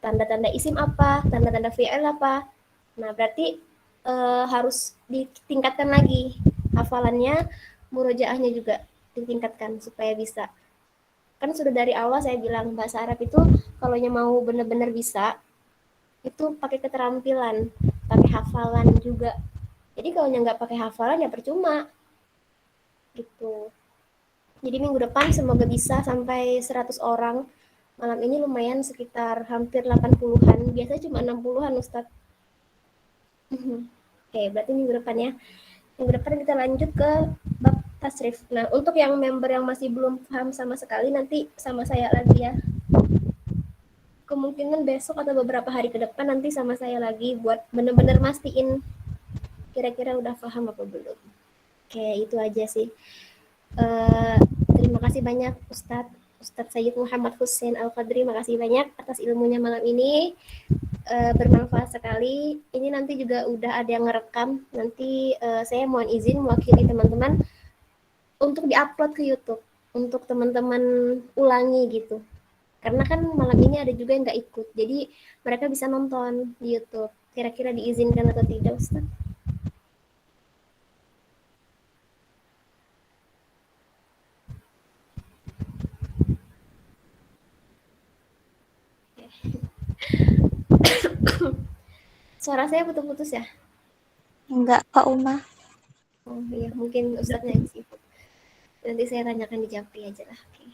tanda-tanda isim apa, tanda-tanda fi'il apa. Nah berarti harus ditingkatkan lagi hafalannya, murojaahnya juga ditingkatkan supaya bisa. Kan sudah dari awal saya bilang bahasa Arab itu kalau mau benar-benar bisa itu pakai keterampilan, pakai hafalan juga. Jadi kalau nggak pakai hafalan ya percuma gitu. Jadi minggu depan semoga bisa sampai 100 orang. Malam ini lumayan sekitar hampir 80-an. Biasanya cuma 60-an Ustadz. Oke, berarti minggu depan ya. Minggu depan kita lanjut ke bab tasrif. Nah, untuk yang member yang masih belum paham sama sekali nanti sama saya lagi ya. Kemungkinan besok atau beberapa hari ke depan nanti sama saya lagi buat bener-bener mastiin kira-kira udah paham apa belum. Oke, itu aja sih. Terima kasih banyak Ustadz Sayyid Muhammad Hussein Al-Qadri, makasih banyak atas ilmunya malam ini. Bermanfaat sekali. Ini nanti juga udah ada yang ngerekam. Nanti saya mohon izin mewakili teman-teman untuk diupload ke YouTube untuk teman-teman ulangi gitu. Karena kan malam ini ada juga yang nggak ikut, jadi mereka bisa nonton di YouTube. Kira-kira diizinkan atau tidak, Ustaz? Suara saya putus-putus ya? Enggak, Kak Uma. Oh iya, mungkin Ustadznya yang sibuk. Nanti saya tanyakan di Japri aja lah. Oke.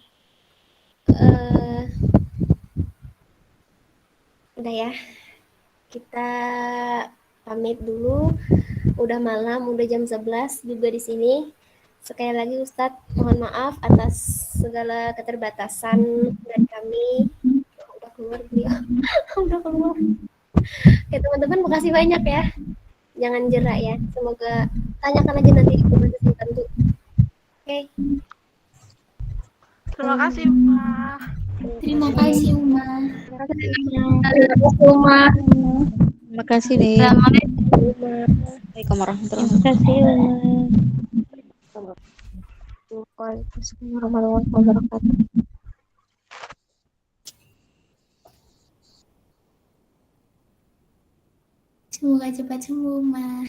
Udah ya, kita pamit dulu. Udah malam, udah jam 11 juga di sini. Sekali lagi Ustadz, mohon maaf atas segala keterbatasan dari kami. Udah keluar dia. Udah keluar. Oke teman-teman, makasih banyak ya. Jangan jerak ya. Semoga tanyakan aja nanti di komen tertentu. Oke. Terima kasih, Uma. Terima kasih, Uma. Terima kasih, Uma. Terima kasih, Dek. Assalamualaikum warahmatullahi wabarakatuh. Waalaikumsalam warahmatullahi wabarakatuh. Semoga cepat sembuh, Ma.